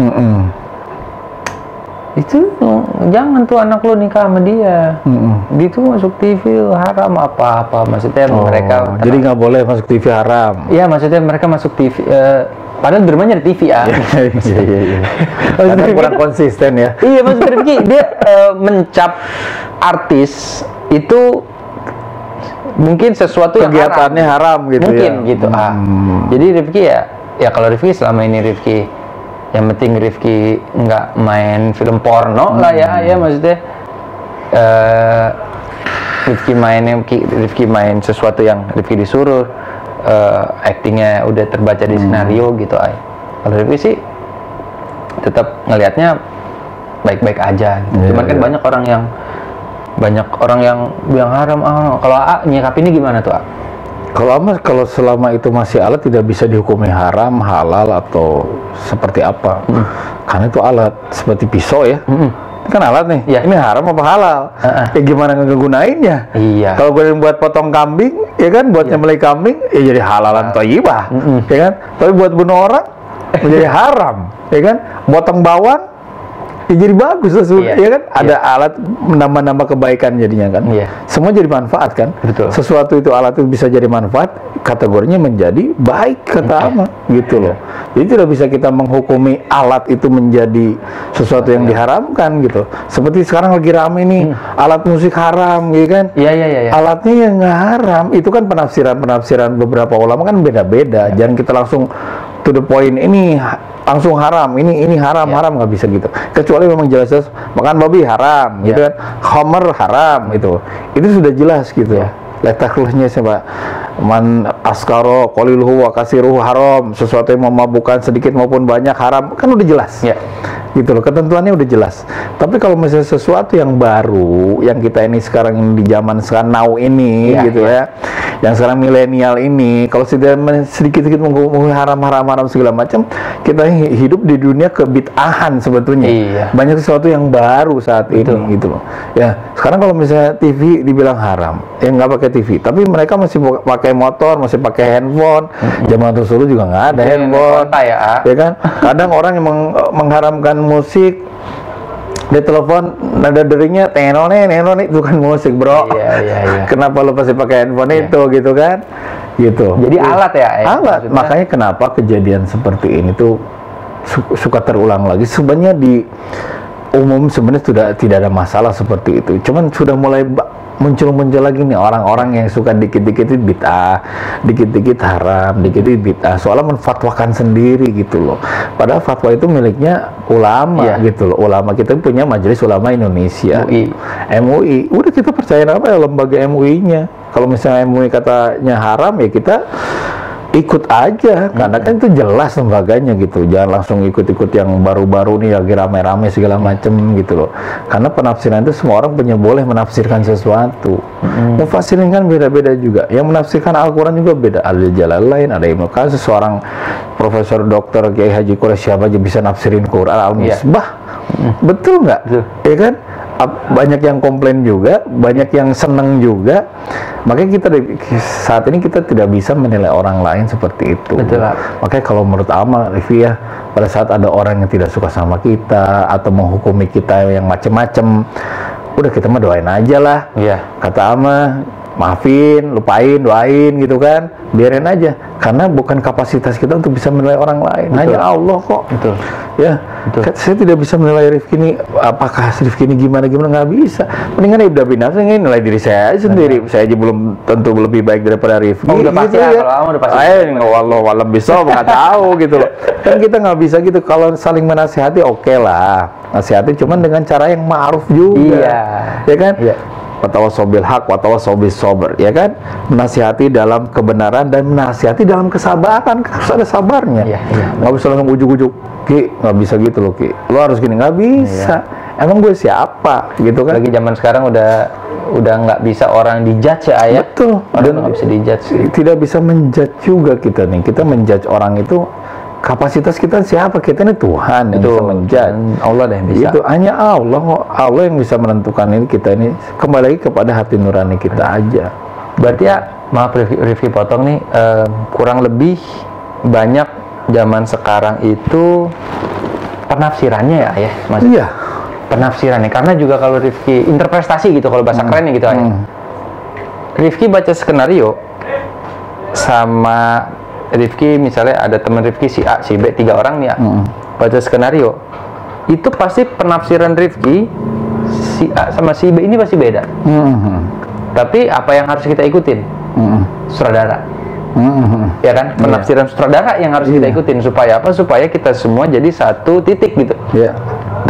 itu jangan tuh anak lo nikah sama dia, dia tuh masuk TV haram apa maksudnya. Mereka jadi nggak boleh masuk TV haram. Iya, maksudnya mereka masuk TV padahal di rumahnya ada TV ya. Iya. Karena kurang konsisten ya. Iya, maksudnya Rifki dia mencap artis itu mungkin sesuatu yang kegiatannya haram gitu mungkin ya. Gitu. Jadi Rifki ya kalau Rifki selama ini Rifki yang penting Rifki nggak main film porno lah ya maksudnya Rifki main sesuatu yang Rifki disuruh, actingnya udah terbaca di skenario gitu. Kalau Rifki sih tetap ngelihatnya baik-baik aja gitu. Cuman kan banyak orang yang bilang haram. Kalau nyikapinnya gimana tuh? Kalau selama itu masih alat tidak bisa dihukumi haram, halal atau seperti apa. Karena itu alat seperti pisau ya. Ini kan alat nih. Ini haram apa halal? Gimana ngegunainnya? Iya. Kalau gue buat potong kambing, ya kan buat nyembelih kambing, ya jadi halalan thayyibah, ya kan? Tapi buat bunuh orang menjadi haram, ya kan? Potong bawang ya jadi bagus ya kan? Ada alat menambah kebaikan jadinya kan? Semua jadi manfaat kan? Betul. Sesuatu itu alat itu bisa jadi manfaat, kategorinya menjadi baik kata ama gitu loh. Jadi tidak bisa kita menghukumi alat itu menjadi sesuatu yang diharamkan gitu. Seperti sekarang lagi rame nih alat musik haram, ya kan? Iya. Alatnya yang nggak haram, itu kan penafsiran beberapa ulama kan beda-beda. Jangan kita langsung to the point, ini langsung haram, ini haram nggak bisa gitu. Kecuali memang jelas makan babi haram, gitu kan, khamr haram itu sudah jelas gitu. Letakluhnya siapa? Man askaro qaliluhu wa kasiruhu haram, sesuatu yang memabukkan sedikit maupun banyak haram, kan udah jelas. Gitu loh, ketentuannya udah jelas. Tapi kalau misalnya sesuatu yang baru, yang kita ini sekarang di zaman sekarang now ini gitu ya, yang sekarang milenial ini, kalau sedikit-sedikit menghukumi haram segala macam, kita hidup di dunia kebid'ahan sebetulnya. Banyak sesuatu yang baru saat ini gitu loh. Ya, sekarang kalau misalnya TV dibilang haram, ya nggak pakai TV, tapi mereka masih pakai motor, masih pakai handphone. Zaman Rasulullah juga nggak ada handphone, ya kan? Kadang orang yang mengharamkan musik, dia telepon nada deringnya tenone itu kan musik, bro. Iya. Kenapa lo pasti pakai handphone itu gitu kan? Gitu. Jadi alat ya? Alat. Makanya kenapa kejadian seperti ini tuh suka terulang lagi. Sebenarnya di umum sebenarnya sudah tidak ada masalah seperti itu. Cuman sudah mulai muncul lagi nih orang-orang yang suka dikit-dikit bid'ah, dikit-dikit haram, dikit-dikit bid'ah, soalnya menfatwakan sendiri gitu loh. Padahal fatwa itu miliknya ulama gitu loh. Ulama kita punya Majelis Ulama Indonesia, MUI. Udah kita percaya apa ya lembaga MUI-nya. Kalau misalnya MUI katanya haram ya kita ikut aja, karena kan itu jelas lembaganya gitu. Jangan langsung ikut-ikut yang baru-baru nih lagi rame-rame segala macem gitu loh. Karena penafsiran itu semua orang punya boleh menafsirkan sesuatu. Mufassirin kan beda-beda juga. Yang menafsirkan Al-Quran juga beda. Al-Jalalain, ada Ibnu Katsir, seorang profesor dokter Kiai Haji Quraisy siapa aja bisa nafsirin Quran, Al-Misbah. Betul nggak? Ya kan? Banyak yang komplain juga, banyak yang seneng juga. Makanya kita saat ini kita tidak bisa menilai orang lain seperti itu. Betul. Makanya kalau menurut Amal, Rifki ya, pada saat ada orang yang tidak suka sama kita atau menghukumi kita yang macem-macem, udah kita mah doain aja lah. Kata Ama, maafin, lupain, doain gitu kan, biarin aja. Karena bukan kapasitas kita untuk bisa menilai orang lain. Hanya Allah kok. Ya, saya tidak bisa menilai Rifki ini, apakah Rifki ini gimana nggak bisa. Mendingan ibda binafsi nilai diri saya aja sendiri. Saya aja belum tentu lebih baik daripada Rifki. Udah pasti gitu ya. Kalau udah pasti. Wallah walam bisa nggak tahu gitu loh. Kan kita nggak bisa gitu. Kalau saling menasihati oke lah, nasihati cuman dengan cara yang ma'ruf juga. Ya kan? Watawasaw bil haq, watawasaw bis sabr, ya kan? Menasihati dalam kebenaran dan menasihati dalam kesabaran, harus ada sabarnya. Nggak bisa langsung ujuk-ujuk, Ki, nggak bisa gitu loh Ki. Lo harus gini, nggak bisa. Emang gue siapa, gitu kan? Lagi zaman sekarang udah nggak bisa orang dijudge ya, Ayah. Betul. Orang nggak bisa dijudge. Tidak bisa menjudge juga kita nih. Kita menjudge orang itu. Kapasitas kita siapa? Kita ini Tuhan yang bisa menjudge. Allah yang bisa. Itu hanya Allah yang bisa menentukan ini. Kita ini kembali lagi kepada hati nurani kita aja. Berarti ya, maaf Rifki potong nih, kurang lebih banyak zaman sekarang itu penafsirannya ya, Mas. Iya. Penafsirannya, karena juga kalau Rifki interpretasi gitu, kalau bahasa kerennya gitu ya. Rifki baca skenario sama Rifki, misalnya ada teman Rifki si A, si B, 3 orang nih ya, baca skenario, itu pasti penafsiran Rifki si A sama si B ini pasti beda. Tapi apa yang harus kita ikutin? Sutradara. Ya kan? Penafsiran sutradara yang harus kita ikutin. Supaya apa? Supaya kita semua jadi satu titik gitu.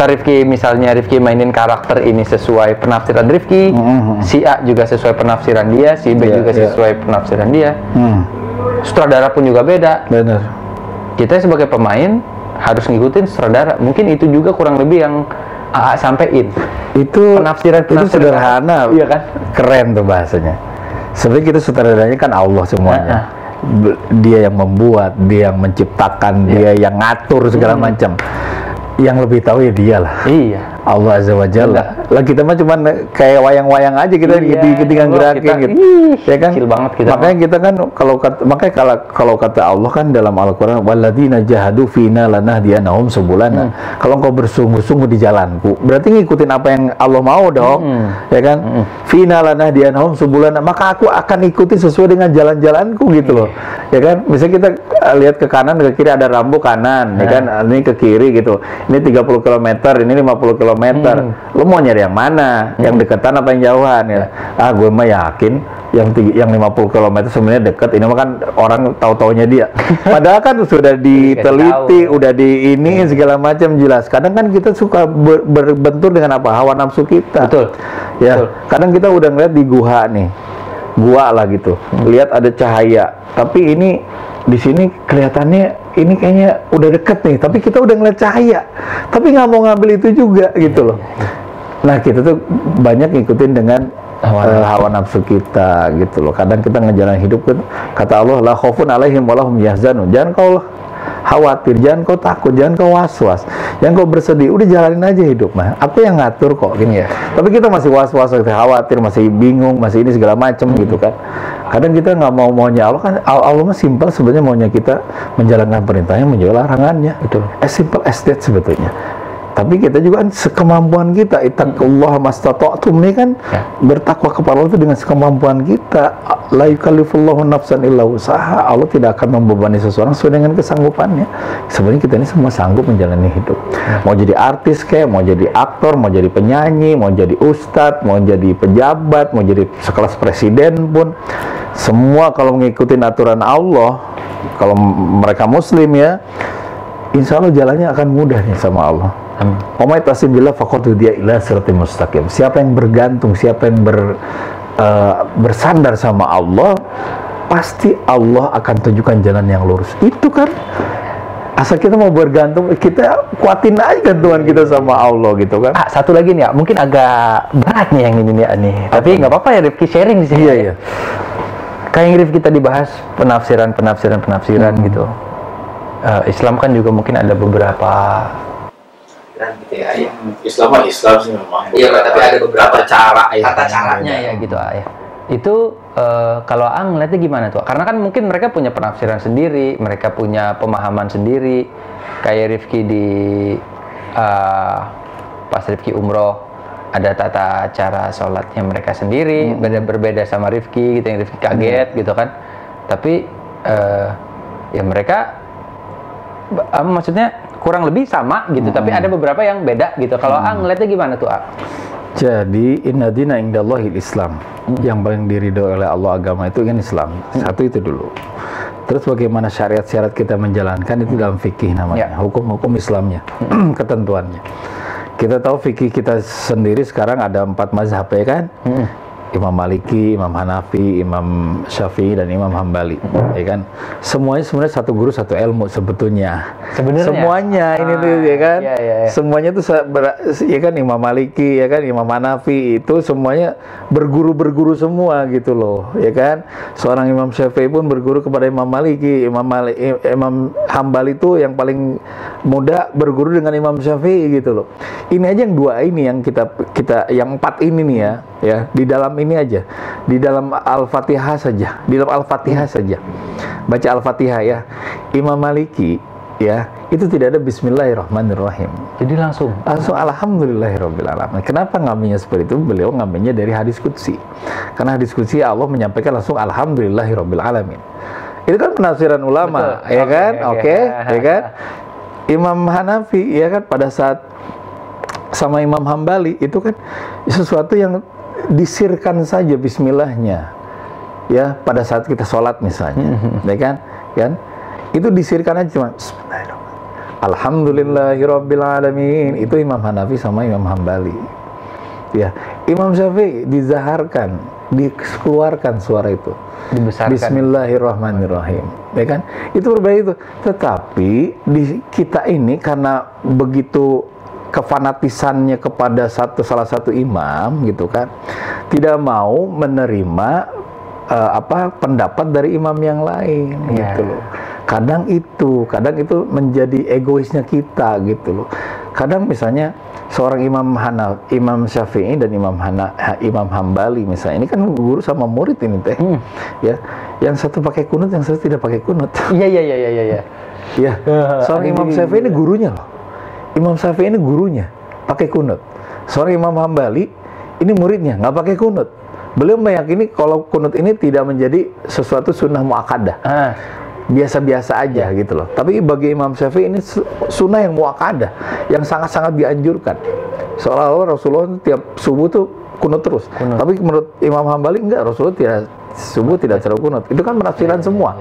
Rifki, misalnya Rifki mainin karakter ini sesuai penafsiran Rifki, si A juga sesuai penafsiran dia, si B juga sesuai penafsiran dia. Sutradara pun juga beda. Benar. Kita sebagai pemain harus ngikutin sutradara. Mungkin itu juga kurang lebih yang AA sampein. Itu penafsiran itu sederhana. Iya kan? Keren tuh bahasanya. Sebenarnya kita sutradaranya kan Allah semuanya. Dia yang membuat, dia yang menciptakan, dia yang ngatur segala macam. Yang lebih tahu ya dia lah. Allah Azza wa Jalla. Lah kita mah cuman kayak wayang-wayang aja kita ketika gerakin gitu. Ya kan? Kecil banget kita. Makanya kita kan kalau kata Allah kan dalam Al-Qur'an walladzina jahadu fina lanahdiyanahum subulana. Kalau engkau bersungguh-sungguh di jalanku, berarti ngikutin apa yang Allah mau dong. Ya kan? Fina lanahdiyanahum subulana, maka aku akan ikuti sesuai dengan jalan-jalanku gitu loh. Ya kan? Misalnya kita lihat ke kanan ke kiri ada rambu kanan, ya kan? Ini ke kiri gitu. Ini 30 km, ini 50 km. Lo mau nyari yang mana? Yang deketan apa yang jauhan ya? Gue mah yakin yang 50 km sebenarnya dekat. Ini mah kan orang tahu-taunya dia. Padahal kan sudah diteliti, udah di ini segala macam jelas. Kadang kan kita suka berbentur dengan apa? Hawa nafsu kita. Betul. Ya. Kadang kita udah ngeliat di gua nih. Gua lah gitu. Lihat ada cahaya. Tapi ini di sini kelihatannya ini kayaknya udah deket nih, tapi kita udah ngeliat cahaya, tapi nggak mau ngambil itu juga gitu loh. Nah kita tuh banyak ngikutin dengan hawa nafsu kita gitu loh. Kadang kita ngejalan hidup kan, kata Allah la khaufun alaihim wa lahum yahzanun. Jangan kau khawatir, jangan kau takut, jangan kau was-was, jangan kau bersedih. Udah jalanin aja hidup mah. Aku yang ngatur kok gini ya. Tapi kita masih was-was, khawatir, masih bingung, masih ini segala macem gitu kan. Kadang kita nggak maunya Allah kan. Allah mah simpel sebenarnya, maunya kita menjalankan perintahnya, menjauhi larangannya. Betul. As simple as that sebetulnya. Tapi kita juga kan sekemampuan kita, ittaqullaha mastata'tum nih kan, bertakwa kepada Allah itu dengan sekemampuan kita. La yukallifullahu nafsan illa usaha. Allah tidak akan membebani seseorang sesuai dengan kesanggupannya. Sebenarnya kita ini semua sanggup menjalani hidup. Mau jadi artis kayak, mau jadi aktor, mau jadi penyanyi, mau jadi ustadz, mau jadi pejabat, mau jadi sekelas presiden pun, semua kalau ngikutin aturan Allah, kalau mereka muslim ya, insya Allah jalannya akan mudah nih sama Allah. Umay tasim billah faqad dia ila siratal mustaqim. Siapa yang bergantung, siapa yang bersandar sama Allah, pasti Allah akan tunjukkan jalan yang lurus. Itu kan, asal kita mau bergantung, kita kuatin aja gantungan kita sama Allah gitu kan. Satu lagi nih ya, mungkin agak berat nih yang ini nih. Tapi nggak apa-apa ya, Rifki sharing di sini. Iya. Kayak yang Rifki kita dibahas penafsiran gitu. Islam kan juga mungkin ada beberapa gitu ya. Islam sih memang. Iya, tapi ada beberapa tata caranya ya gitu ya. Itu kalau ngeliatnya gimana tuh? Karena kan mungkin mereka punya penafsiran sendiri, mereka punya pemahaman sendiri. Kayak Rifki di pas Rifki umroh, ada tata cara sholatnya mereka sendiri, berbeda sama Rifki gitu, yang Rifki kaget gitu kan. Tapi ya mereka maksudnya kurang lebih sama gitu, tapi ada beberapa yang beda gitu. Kalau ngeliatnya gimana tuh? Jadi inna dina indallahil Islam. Yang paling diridhoi oleh Allah agama itu kan Islam. Satu itu dulu. Terus bagaimana syariat-syariat kita menjalankan itu dalam fikih namanya. Hukum-hukum Islamnya, ketentuannya. Kita tahu fikih kita sendiri sekarang ada 4 mazhab ya kan? Imam Maliki, Imam Hanafi, Imam Syafi'i, dan Imam Hambali, ya kan? Semuanya sebenarnya satu guru satu ilmu sebetulnya. Semuanya ini tuh ya kan? Semuanya tuh ya kan, Imam Maliki, ya kan, Imam Hanafi itu semuanya berguru semua gitu loh, ya kan? Seorang Imam Syafi'i pun berguru kepada Imam Maliki, Imam Hambali itu yang paling muda berguru dengan Imam Syafi'i gitu loh. Ini aja yang 2 ini yang kita yang 4 ini nih ya, di dalam ini aja, di dalam Al-Fatihah saja, di dalam Al-Fatihah saja, baca Al-Fatihah ya, Imam Maliki ya, itu tidak ada Bismillahirrahmanirrahim. Jadi langsung Alhamdulillahirrahmanirrahim. Kenapa ngambilnya seperti itu? Beliau ngambilnya dari hadis qudsi, karena hadis qudsi Allah menyampaikan langsung Alhamdulillahirrahmanirrahim. Itu kan penafsiran ulama. Betul. Ya kan? Oke. Ya kan? Imam Hanafi ya kan, pada saat sama Imam Hambali itu kan sesuatu yang disirkan saja bismillahnya ya, pada saat kita sholat misalnya, ya kan itu disirkan aja, cuma bismillahirrahmanirrahim, alhamdulillahirabbil alamin. Itu Imam Hanafi sama Imam Hambali ya. Imam Syafi'i dizaharkan, dikeluarkan suara itu, dibesarkan, bismillahirrahmanirrahim, ya kan? Itu berbeda itu. Tetapi di kita ini karena begitu kefanatisannya kepada salah satu imam gitu kan, tidak mau menerima pendapat dari imam yang lain gitu loh. Kadang itu menjadi egoisnya kita gitu loh. Kadang misalnya seorang Imam Syafi'i dan Imam Hambali misalnya, ini kan guru sama murid ini teh, ya. Yang satu pakai kunut, yang satu tidak pakai kunut. Iya. Ya. Seorang Imam Syafi'i ini gurunya loh. Imam Syafi'i ini gurunya pakai kunut. Seorang Imam Hambali ini muridnya nggak pakai kunut. Beliau meyakini kalau kunut ini tidak menjadi sesuatu sunnah muakkadah, biasa-biasa aja gitu loh. Tapi bagi Imam Syafi'i ini sunnah yang muakkadah, yang sangat-sangat dianjurkan. Seolah-olah Rasulullah tiap subuh tuh kunut terus. Tapi menurut Imam Hambali enggak, Rasulullah subuh tidak selalu kunut. Itu kan penafsiran semua,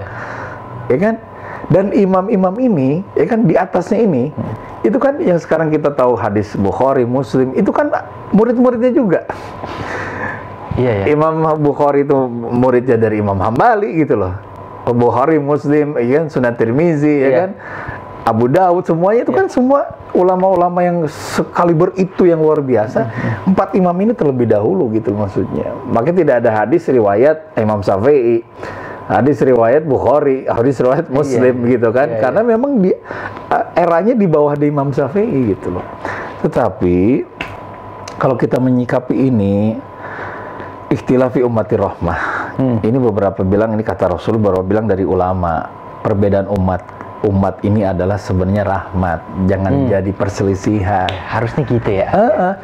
ya kan? Dan imam-imam ini, ya kan, di atasnya ini, itu kan yang sekarang kita tahu hadis Bukhari, Muslim, itu kan murid-muridnya juga. Iya. Imam Bukhari itu muridnya dari Imam Hambali gitu loh. Bukhari, Muslim, ya kan, Sunan Tirmizi, ya kan, Abu Daud, semuanya itu kan semua ulama-ulama yang sekaliber itu yang luar biasa. 4 imam ini terlebih dahulu gitu maksudnya. Makanya tidak ada hadis riwayat Imam Syafi'i, hadis riwayat Bukhari, hadis riwayat Muslim gitu kan. Karena memang eranya di bawah di Imam Syafi'i gitu loh. Tetapi kalau kita menyikapi ini, ikhtilafi ummati rahmah. Ini beberapa bilang, ini kata Rasul, beberapa bilang dari ulama, perbedaan umat umat ini adalah sebenarnya rahmat, jangan jadi perselisihan. Harusnya gitu ya.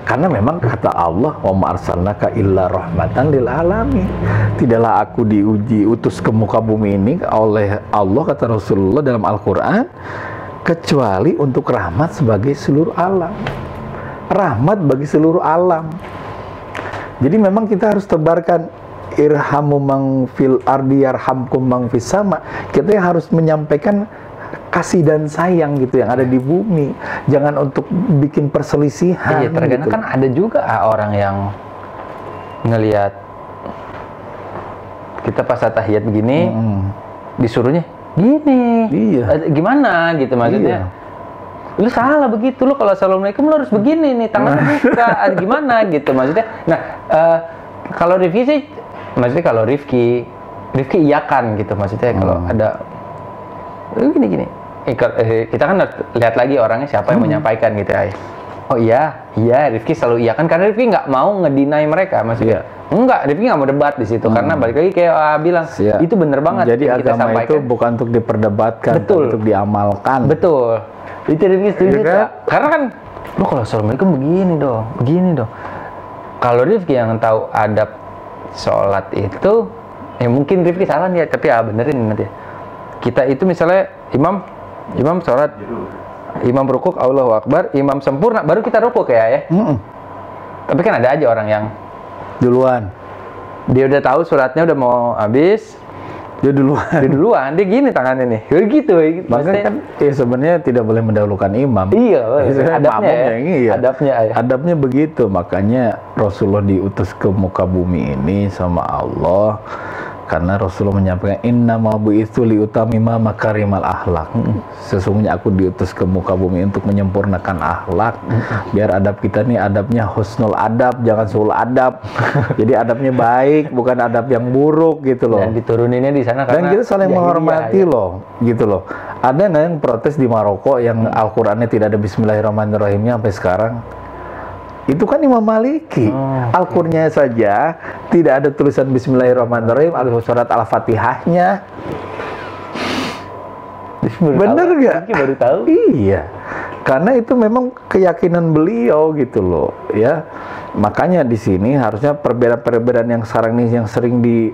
Karena memang kata Allah, wa ma arsalnaka illa rahmatan lil alamin. Tidaklah aku diutus ke muka bumi ini oleh Allah, kata Rasulullah dalam Al-Qur'an, kecuali untuk rahmat sebagai seluruh alam. Rahmat bagi seluruh alam. Jadi memang kita harus tebarkan irhamu mang fil ardi yarhamkum mang fis sama. Kita harus menyampaikan kasih dan sayang gitu yang ada di bumi, jangan untuk bikin perselisihan. Iya, terkadang gitu. kan ada juga orang yang ngelihat kita pas tahiyat begini, disuruhnya gini, gimana gitu maksudnya. Lu salah begitu, lu kalau assalamualaikum lu harus begini nih, tangannya buka, gimana gitu maksudnya. Nah, kalau Rifki sih, maksudnya kalau Rifki iyakan gitu maksudnya. Kalau ada gini. Kita kan lihat lagi orangnya siapa yang menyampaikan gitu ya. Oh iya, Rifki selalu iya kan, karena Rifki nggak mau ngedinai mereka maksudnya. Enggak, Rifki nggak mau debat di situ karena balik lagi kayak bilang itu bener banget. Jadi agama itu bukan untuk diperdebatkan, betul, untuk diamalkan. Betul. Itu Rifki setuju kan? Karena kan lu kalau assalamualaikum begini dong. Kalau Rifki yang tahu adab sholat itu, ya mungkin Rifki salah nih, tapi benerin nanti. Kita itu misalnya imam sholat, imam rukuk, Allahu Akbar, imam sempurna, baru kita rukuk ya. Tapi kan ada aja orang yang duluan. Dia udah tahu suratnya udah mau habis, dia duluan, dia gini tangannya nih, gitu. Makanya kan sebenarnya tidak boleh mendahulukan imam. Iya, adabnya. Adabnya begitu. Makanya Rasulullah diutus ke muka bumi ini sama Allah. Karena Rasulullah menyampaikan innama bu'itsu liutamima makarimal akhlak. Sesungguhnya aku diutus ke muka bumi untuk menyempurnakan akhlak. Biar adab kita nih adabnya husnul adab, jangan suul adab. Jadi adabnya baik, bukan adab yang buruk gitu loh. Dan dituruninnya di sana karena dan kita saling menghormati loh, gitu loh. Ada nggak yang protes di Maroko yang Al-Qur'annya tidak ada Bismillahirrahmanirrahimnya sampai sekarang? Itu kan Imam Maliki. Al-Qur'annya saja tidak ada tulisan Bismillahirrahmanirrahim, surat Al-Fatihahnya. Bener nggak? Baru tahu. Iya, karena itu memang keyakinan beliau gitu loh, ya. Makanya di sini harusnya perbedaan-perbedaan yang sekarang ini yang sering di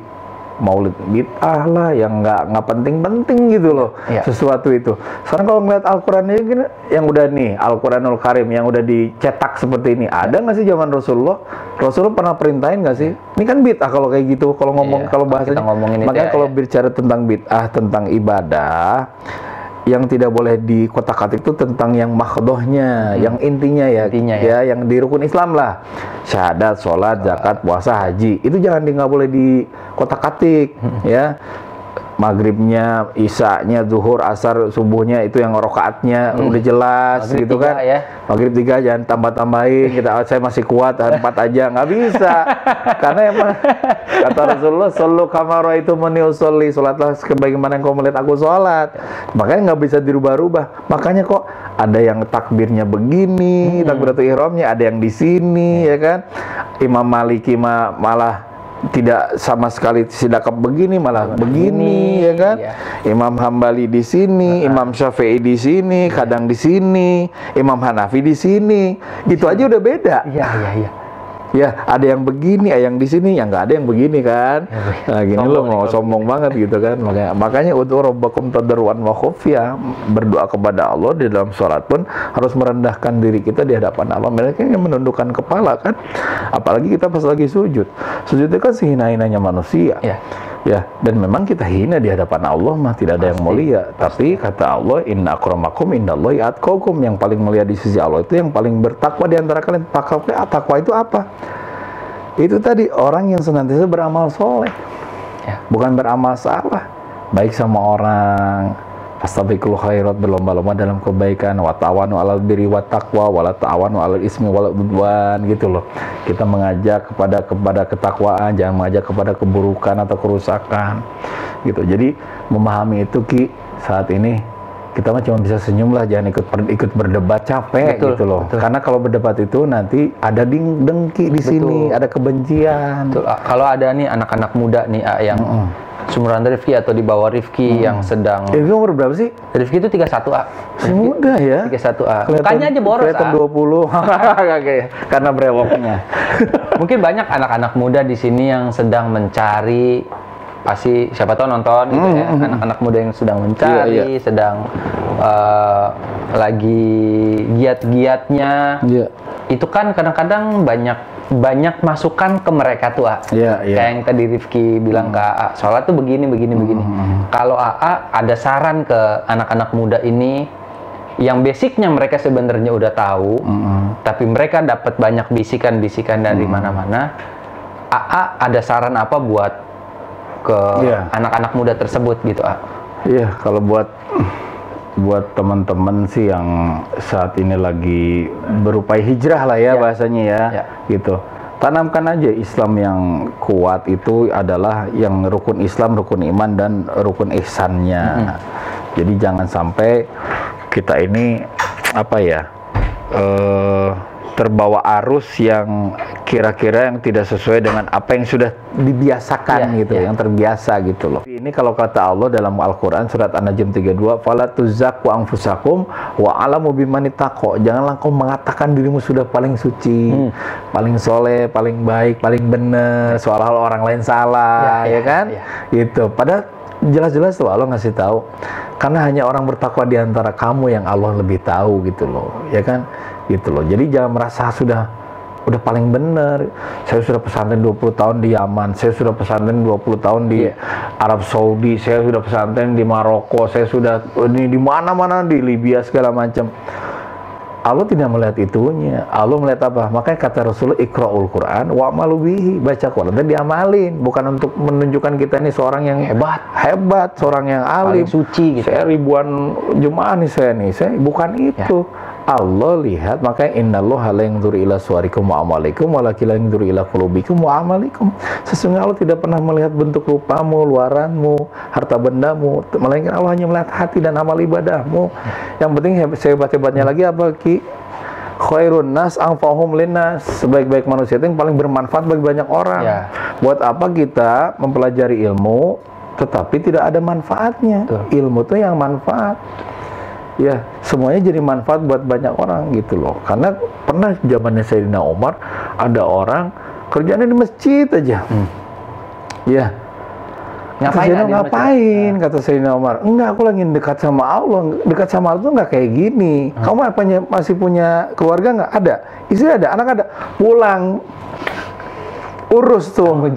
maulid bid'ah lah, yang nggak penting-penting gitu loh, sesuatu itu. Sekarang kalau ngeliat Al-Quran ini yang udah nih Al-Quranul Karim yang udah dicetak seperti ini, ada nggak sih zaman Rasulullah? Rasulullah pernah perintahin nggak sih? Ini kan bid'ah kalau kayak gitu, kalau ngomong kalau bahasanya. Makanya kalau bicara tentang bid'ah, tentang ibadah, yang tidak boleh di kotak-katik itu tentang yang makhdohnya, yang intinya ya, yang di rukun Islam lah, syahadat, sholat, zakat, puasa, haji, itu jangan nggak boleh di kotak-katik, ya. Maghribnya, isanya, zuhur, asar, subuhnya itu yang rokaatnya udah jelas maghrib gitu 3, kan ya. Maghrib 3 jangan tambah-tambahin, saya masih kuat 4 aja, nggak bisa. Karena emang kata Rasulullah, sallu kama ra'aitumuni usolli, sholatlah sebagaimana engkau melihat aku sholat. Makanya nggak bisa dirubah-rubah. Makanya kok ada yang takbirnya begini, takbiratul ihramnya ada yang di sini, ya kan. Imam Maliki malah tidak sama sekali sidakap begini, malah begini, ya kan? Imam Hambali di sini, Imam Syafi'i di sini, kadang di sini, Imam Hanafi di sini, gitu aja udah beda. Ya, ada yang begini, ada yang di sini, yang nggak ada yang begini kan? Nah, gini lo mau sombong banget gitu kan? Makanya untuk rabbakum tadarruan wa khufya, berdoa kepada Allah di dalam sholat pun harus merendahkan diri kita di hadapan Allah. Mereka yang menundukkan kepala kan? Apalagi kita pas lagi sujud. Sujud itu kan sehina-hinanya manusia. Ya, dan memang kita hina di hadapan Allah mah tidak ada yang mulia. Tapi kata Allah, inna akramakum indallahi atqakum, yang paling mulia di sisi Allah itu yang paling bertakwa di antara kalian. Takwa itu apa? Itu tadi orang yang senantiasa beramal soleh, bukan beramal salah. Baik sama orang, fastabiqul khairat, berlomba-lomba dalam kebaikan, wa ta'awanu 'alal birri wat taqwa wa la ta'awanu 'alal ismi wal 'udwan, gitu loh. Kita mengajak kepada ketakwaan, jangan mengajak kepada keburukan atau kerusakan, gitu. Jadi memahami itu Ki, saat ini kita mah cuma bisa senyum lah, jangan ikut berdebat, capek gitu loh. Karena kalau berdebat itu nanti ada dengki di sini, ada kebencian. Kalau ada nih anak-anak muda nih yang Sumuran Rifki atau di bawah Rifki yang sedang. Rifki umur berapa sih? Rifki itu 31 A. Masih muda ya. 31 A. Mukanya aja boros kelihatan 20. Karena brewoknya. Mungkin banyak anak-anak muda di sini yang sedang mencari, pasti siapa tahu nonton gitu ya. Anak-anak muda yang sedang mencari, sedang lagi giat-giatnya. Itu kan kadang-kadang banyak masukan ke mereka tuh, kayak yang tadi Rifki bilang ke AA, sholat tuh begini. Kalau AA ada saran ke anak-anak muda ini yang basicnya mereka sebenarnya udah tahu, tapi mereka dapat banyak bisikan-bisikan dari mana-mana, AA ada saran apa buat ke anak-anak muda tersebut gitu, AA? Iya, kalau buat teman-teman sih yang saat ini lagi berupaya hijrah lah ya bahasanya ya, gitu. Tanamkan aja Islam yang kuat itu adalah yang rukun Islam, rukun iman, dan rukun ihsannya. Jadi jangan sampai kita ini terbawa arus yang kira-kira yang tidak sesuai dengan apa yang sudah dibiasakan yang terbiasa gitu loh. Ini kalau kata Allah dalam Al-Quran surat An-Najm 32, "Fala tuzakku anfusakum wa alamu bimanittaqo." Janganlah kau mengatakan dirimu sudah paling suci, paling soleh, paling baik, paling benar, seolah-olah orang lain salah, gitu. Padahal jelas-jelas tuh Allah ngasih tahu, karena hanya orang bertakwa di antara kamu yang Allah lebih tahu gitu loh, ya kan? Gitu loh. Jadi jangan merasa udah paling benar. Saya sudah pesantren 20 tahun di Yaman, saya sudah pesantren 20 tahun di Arab Saudi, saya sudah pesantren di Maroko, saya sudah di mana-mana, di Libya segala macam. Allah tidak melihat itunya. Allah melihat apa? Makanya kata Rasulullah, Iqra'ul Quran wa'malu bihi, baca Quran dan diamalin, bukan untuk menunjukkan kita ini seorang yang hebat, seorang yang alim, paling suci gitu. Saya ribuan jemaah nih, saya bukan itu. Allah lihat, makanya innallaha la yanzuru ila suwarikum wa amalikum walakin la yanzuru ila qulubikum wa amalikum. Sesungguhnya Allah tidak pernah melihat bentuk rupamu, luaranmu, harta bendamu, melainkan Allah hanya melihat hati dan amal ibadahmu. Yang penting sehebat-hebatnya lagi apa, Ki? Khairun nas anfa'uhum linnas. Sebaik-baik manusia itu yang paling bermanfaat bagi banyak orang. Buat apa kita mempelajari ilmu tetapi tidak ada manfaatnya? Ilmu itu yang manfaat. Ya, semuanya jadi manfaat buat banyak orang gitu loh. Karena pernah zamannya Sayyidina Umar, ada orang kerjanya di masjid aja. Ya. Ngapain? Kata Sayyidina Umar. Enggak, aku lagi dekat sama Allah. Dekat sama Allah tuh nggak kayak gini. Kamu masih punya keluarga nggak? Ada. Istri ada, anak ada. Pulang. Urus tuh.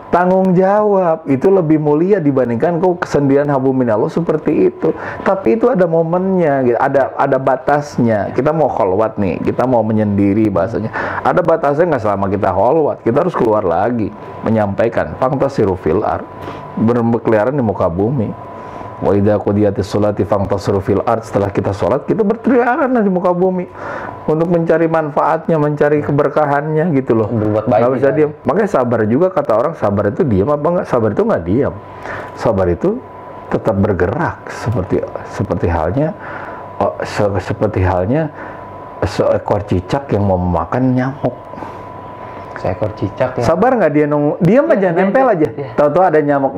Tanggung jawab itu lebih mulia dibandingkan kau kesendirian habu minallah seperti itu. Tapi itu ada momennya, gitu. Ada batasnya. Kita mau kholwat nih, kita mau menyendiri bahasanya. Ada batasnya, nggak selama kita kholwat. Kita harus keluar lagi, menyampaikan fantasiru fil ard, berkeliaran di muka bumi. Wa idza qudiyatis sholati fantasiru fil ard, setelah kita sholat kita berkeliaran di muka bumi untuk mencari manfaatnya, mencari keberkahannya gitu loh. Berbuat baik. Nggak bisa diam. Makanya sabar juga, kata orang, sabar itu diam apa enggak? Sabar itu nggak diam. Sabar itu tetap bergerak seperti halnya seekor cicak yang mau memakan nyamuk. Seekor cicak ya. Sabar nggak dia diam aja, nempel aja. Tahu-tahu ada nyamuk.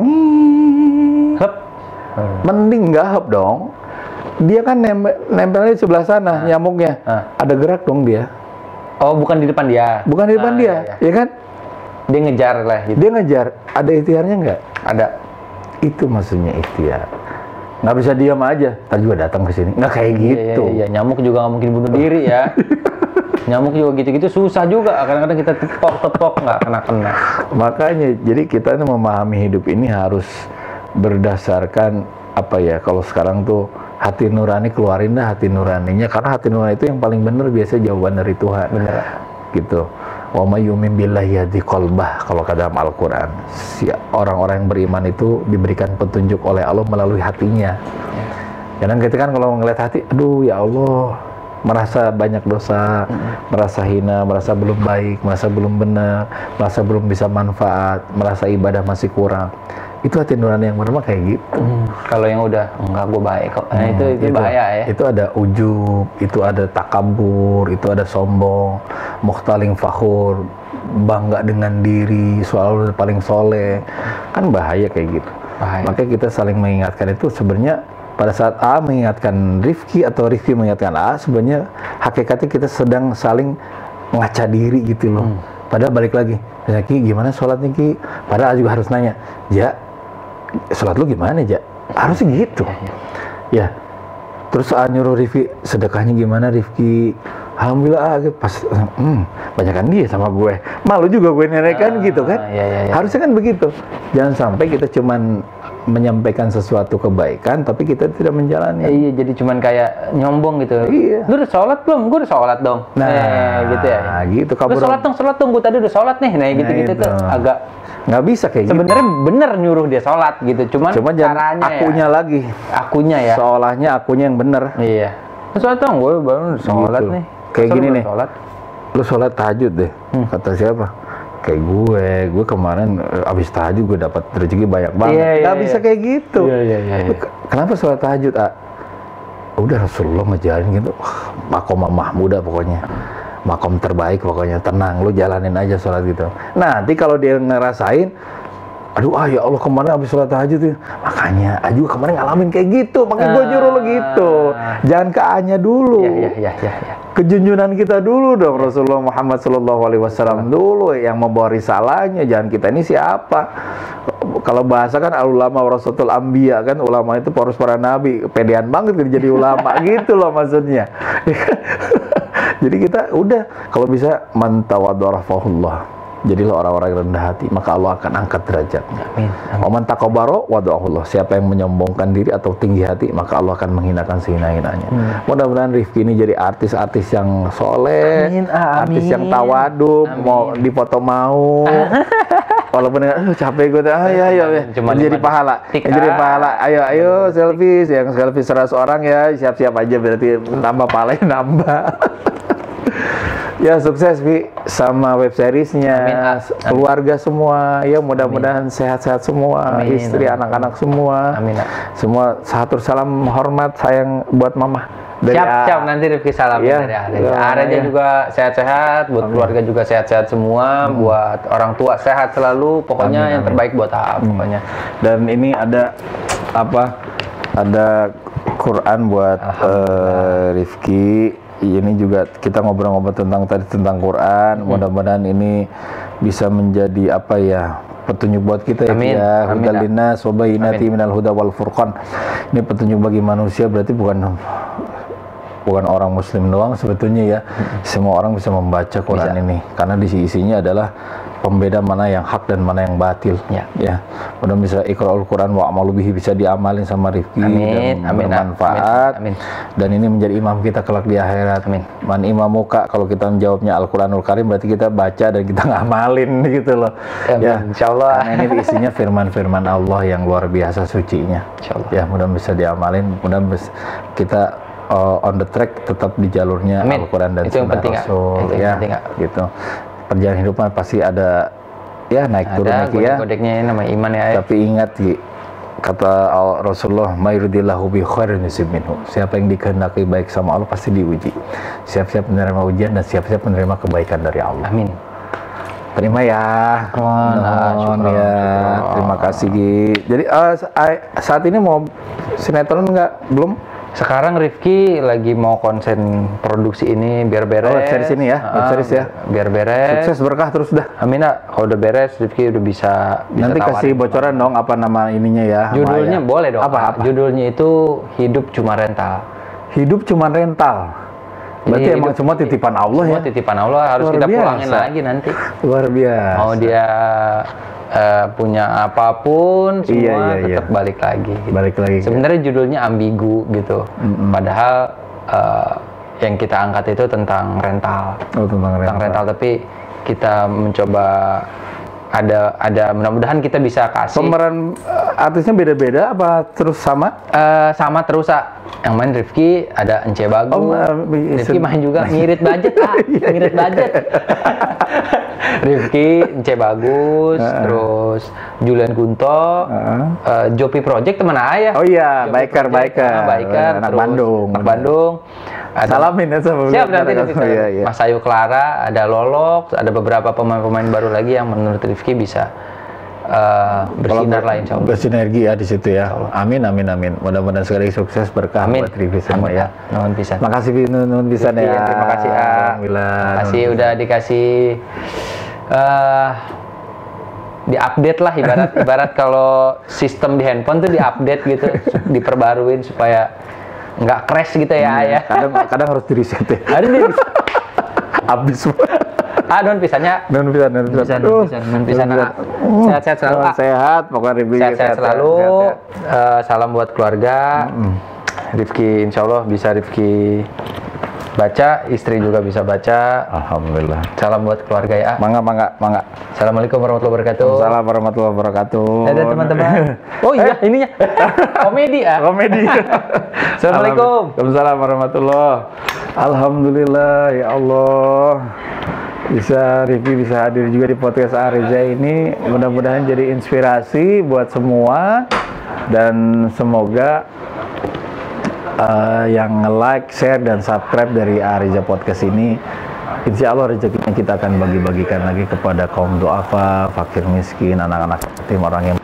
Mending nggak hap dong. Dia kan nempelnya di sebelah sana, nyamuknya. Ada gerak dong dia. Oh, bukan di depan dia. Bukan di depan dia, ya kan? Dia ngejar lah gitu. Dia ngejar. Ada ikhtiarnya nggak? Ada. Itu maksudnya ikhtiar. Nggak bisa diam aja. Tadi juga datang ke sini. Nggak kayak gitu. Iya. Nyamuk juga nggak mungkin bunuh diri ya. Nyamuk juga gitu-gitu susah juga. Kadang-kadang kita tepok nggak kena. Makanya, jadi kita memahami hidup ini harus berdasarkan apa ya? Kalau sekarang tuh hati nurani, keluarin dah hati nuraninya, karena hati nurani itu yang paling benar, biasanya jawaban dari Tuhan. Bener. Gitu. Wa may yu'min billahi yahdi qalbah, kalau kata dalam Al-Qur'an. Orang-orang yang beriman itu diberikan petunjuk oleh Allah melalui hatinya. Kadang kita kan kalau ngeliat hati, aduh ya Allah, merasa banyak dosa, merasa hina, merasa belum baik, merasa belum benar, merasa belum bisa manfaat, merasa ibadah masih kurang. Itu hati nurani yang benar kayak gitu. Kalau yang udah enggak, gue baik kok. Nah, itu bahaya ya. Itu ada ujub, itu ada takabur, itu ada sombong, mukhtaling fakhur, bangga dengan diri, soal paling soleh. Kan bahaya kayak gitu. Bahaya. Makanya kita saling mengingatkan itu sebenarnya pada saat A mengingatkan Rifki atau Rifki mengingatkan A, sebenarnya hakikatnya kita sedang saling mengaca diri gitu loh. Padahal balik lagi, ya, Ki gimana sholatnya Ki? Padahal juga harus nanya, Ja, sholat lu gimana Ja? Harusnya gitu. Ya. Terus A nyuruh Rifki, sedekahnya gimana Rifki? Alhamdulillah pas banyakan dia sama gue. Malu juga gue nenek kan gitu kan. Harusnya kan begitu. Jangan sampai kita cuman menyampaikan sesuatu kebaikan tapi kita tidak menjalani. Iya, jadi cuman kayak nyombong gitu. Iya. Lu udah sholat belum? Gue udah sholat dong. Nah, gitu ya. Gitu. Lu sholat dong. Gue tadi udah sholat nih. Nah, gitu-gitu tuh agak nggak bisa kayak sebenarnya bener nyuruh dia sholat gitu. Cuman jangan akunya ya. lagi. Akunya ya. Seolahnya akunya yang bener. Iya. Lu sholat dong. Gue baru sholat gitu. nih. Kayak gini nih. Sholat. Lu sholat tahajud deh. Kata siapa? Kayak gue kemarin abis tahajud gue dapat rezeki banyak banget. Gak bisa kayak gitu. Iya. Kenapa sholat tahajud? Udah Rasulullah ngejalin gitu. Makom mahmuda pokoknya. Makom terbaik pokoknya. Tenang, lu jalanin aja sholat gitu. Nanti kalau dia ngerasain, aduh ya Allah kemarin abis sholat tahajud tuh. Makanya juga kemarin ngalamin kayak gitu. Makanya gue nyuruh lo gitu. Jangan ke A-nya dulu. Iya. Kejunjunan kita dulu dong, Rasulullah Muhammad SAW dulu yang membawa risalahnya. Jangan kita ini siapa. Kalau bahasa kan al-ulama warasatul anbiya kan, ulama itu pewaris para nabi. Pedean banget jadi ulama gitu loh maksudnya. Jadi kita udah kalau bisa man tawaddu rafa'ahullah. Jadilah orang-orang yang rendah hati, maka Allah akan angkat derajatnya. Amin. Waman takabaro wada'ahullah. Siapa yang menyombongkan diri atau tinggi hati, maka Allah akan menghinakan sehina-hinanya. Mudah-mudahan Rifki ini jadi artis-artis yang soleh, artis yang tawaduk, mau dipoto mau. Walaupun capek gue, jadi pahala. Jadi pahala. Ayo selfie, yang selfie 100 orang ya, siap-siap aja berarti nambah pahalanya nambah. Ya sukses Vi sama web seriesnya, keluarga semua, ya mudah-mudahan sehat-sehat semua, istri, anak-anak semua, semua satu salam hormat sayang buat mama. Siap nanti Rifki salam dari Arenya juga sehat-sehat, buat keluarga juga sehat-sehat semua, buat orang tua sehat selalu, pokoknya yang terbaik buat pokoknya. Dan ini ada ada Quran buat Rifki. Ini juga kita ngobrol-ngobrol tentang Quran. Mudah-mudahan ini bisa menjadi petunjuk buat kita ya. Hudal linnas wa bayyinatin minal huda wal furqan. Ini petunjuk bagi manusia, berarti bukan orang muslim doang sebetulnya ya. Semua orang bisa membaca Quran ini karena di isinya adalah pembeda mana yang hak dan mana yang batil. Ya. Mudah bisa Iqra'ul Quran wa amalu bihi bisa diamalin sama Rifki dan bermanfaat. Dan ini menjadi imam kita kelak di akhirat. Man imamuka, kalau kita menjawabnya Al-Quranul Karim berarti kita baca dan kita ngamalin gitu loh. Ya, insyaallah. Karena ini isinya firman-firman Allah yang luar biasa sucinya. Insyaallah. Ya, mudah bisa diamalin, mudah kita on the track tetap di jalurnya Al-Quran dan Sunnah Rasul ya. Gitu. Perjalanan hidup pasti ada naik turun ya. Kodeknya nama iman ya. Tapi ingat kata Rasulullah, "Mayuridillahu bi khairin yusib minhu." Siapa yang dikehendaki baik sama Allah pasti diuji. Siap-siap menerima ujian dan siap-siap menerima kebaikan dari Allah. Amin. Terima ya. Terima kasih Gi. Jadi saat ini mau sinetron belum? Sekarang Rifki lagi mau konsen produksi ini biar beres. Web series ini ya, web series ya. Biar beres. Sukses berkah terus dah. Amin. Kalau udah beres, Rifki udah bisa nanti kasih bocoran dong apa nama ininya ya. Judulnya boleh dong. Apa? Judulnya itu Hidup Cuma Rental. Hidup Cuma Rental. Berarti emang semua titipan Allah ya. Semua titipan Allah, harus kita pulangin lagi nanti. Luar biasa. Mau dia punya apapun semua tetap balik lagi. Balik lagi. Sebenarnya judulnya ambigu gitu. Padahal yang kita angkat itu tentang rental. Tentang rental, tapi kita mencoba ada mudah-mudahan kita bisa kasih. Pemeran artisnya beda-beda apa terus sama? Sama terus yang main Rifki, ada Ence Bagus. Rifki main juga ngirit budget ngirit budget. Rifki, Ence Bagus, terus Julian Kunto, Jopi Project teman ayah. Oh iya, biker. Anak Bandung. Salamin ya sama siap nanti Mas Ayu Clara, ada Lolok, ada beberapa pemain-pemain baru lagi yang menurut Rifki bisa bersinar lah insya Allah. Bersinergi ya di situ ya. Amin amin amin. Mudah-mudahan sekali sukses berkah buat Rifki semua ya. Nuhun pisan. Makasih Nuhun pisan ya. Terima kasih Alhamdulillah. Terima kasih udah dikasih diupdate lah ibarat kalau sistem di handphone tuh diupdate gitu, diperbaruin supaya nggak crash gitu ya. Kadang harus di reset ya. Ada di Habis semua. Nuhun pisannya. Nuhun pisan. Sehat-sehat selalu. Sehat, pokoknya Rifki Sehat-sehat selalu. Salam buat keluarga. Rifki, insya Allah bisa Rifki baca, istri juga bisa baca. Alhamdulillah. Salam buat keluarga ya. Mangga. Assalamualaikum warahmatullahi wabarakatuh. Waalaikumsalam warahmatullahi wabarakatuh. Ada teman-teman. Oh iya, ininya komedi ya. Komedi. Assalamualaikum. Waalaikumsalam warahmatullahi. Alhamdulillah ya Allah. Rifki bisa hadir juga di podcast Arija ini. Mudah-mudahan jadi inspirasi buat semua dan semoga yang like, share, dan subscribe dari Arija Podcast ini, insya Allah rezekinya kita akan bagi-bagikan lagi kepada kaum duafa, fakir miskin, anak-anak yatim, orang yang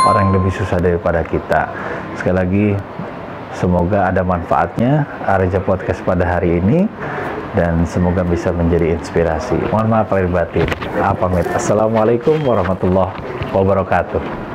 orang yang lebih susah daripada kita. Sekali lagi, semoga ada manfaatnya Arija Podcast pada hari ini dan semoga bisa menjadi inspirasi. Mohon maaf lahir batin. Pamit. Assalamualaikum warahmatullahi wabarakatuh.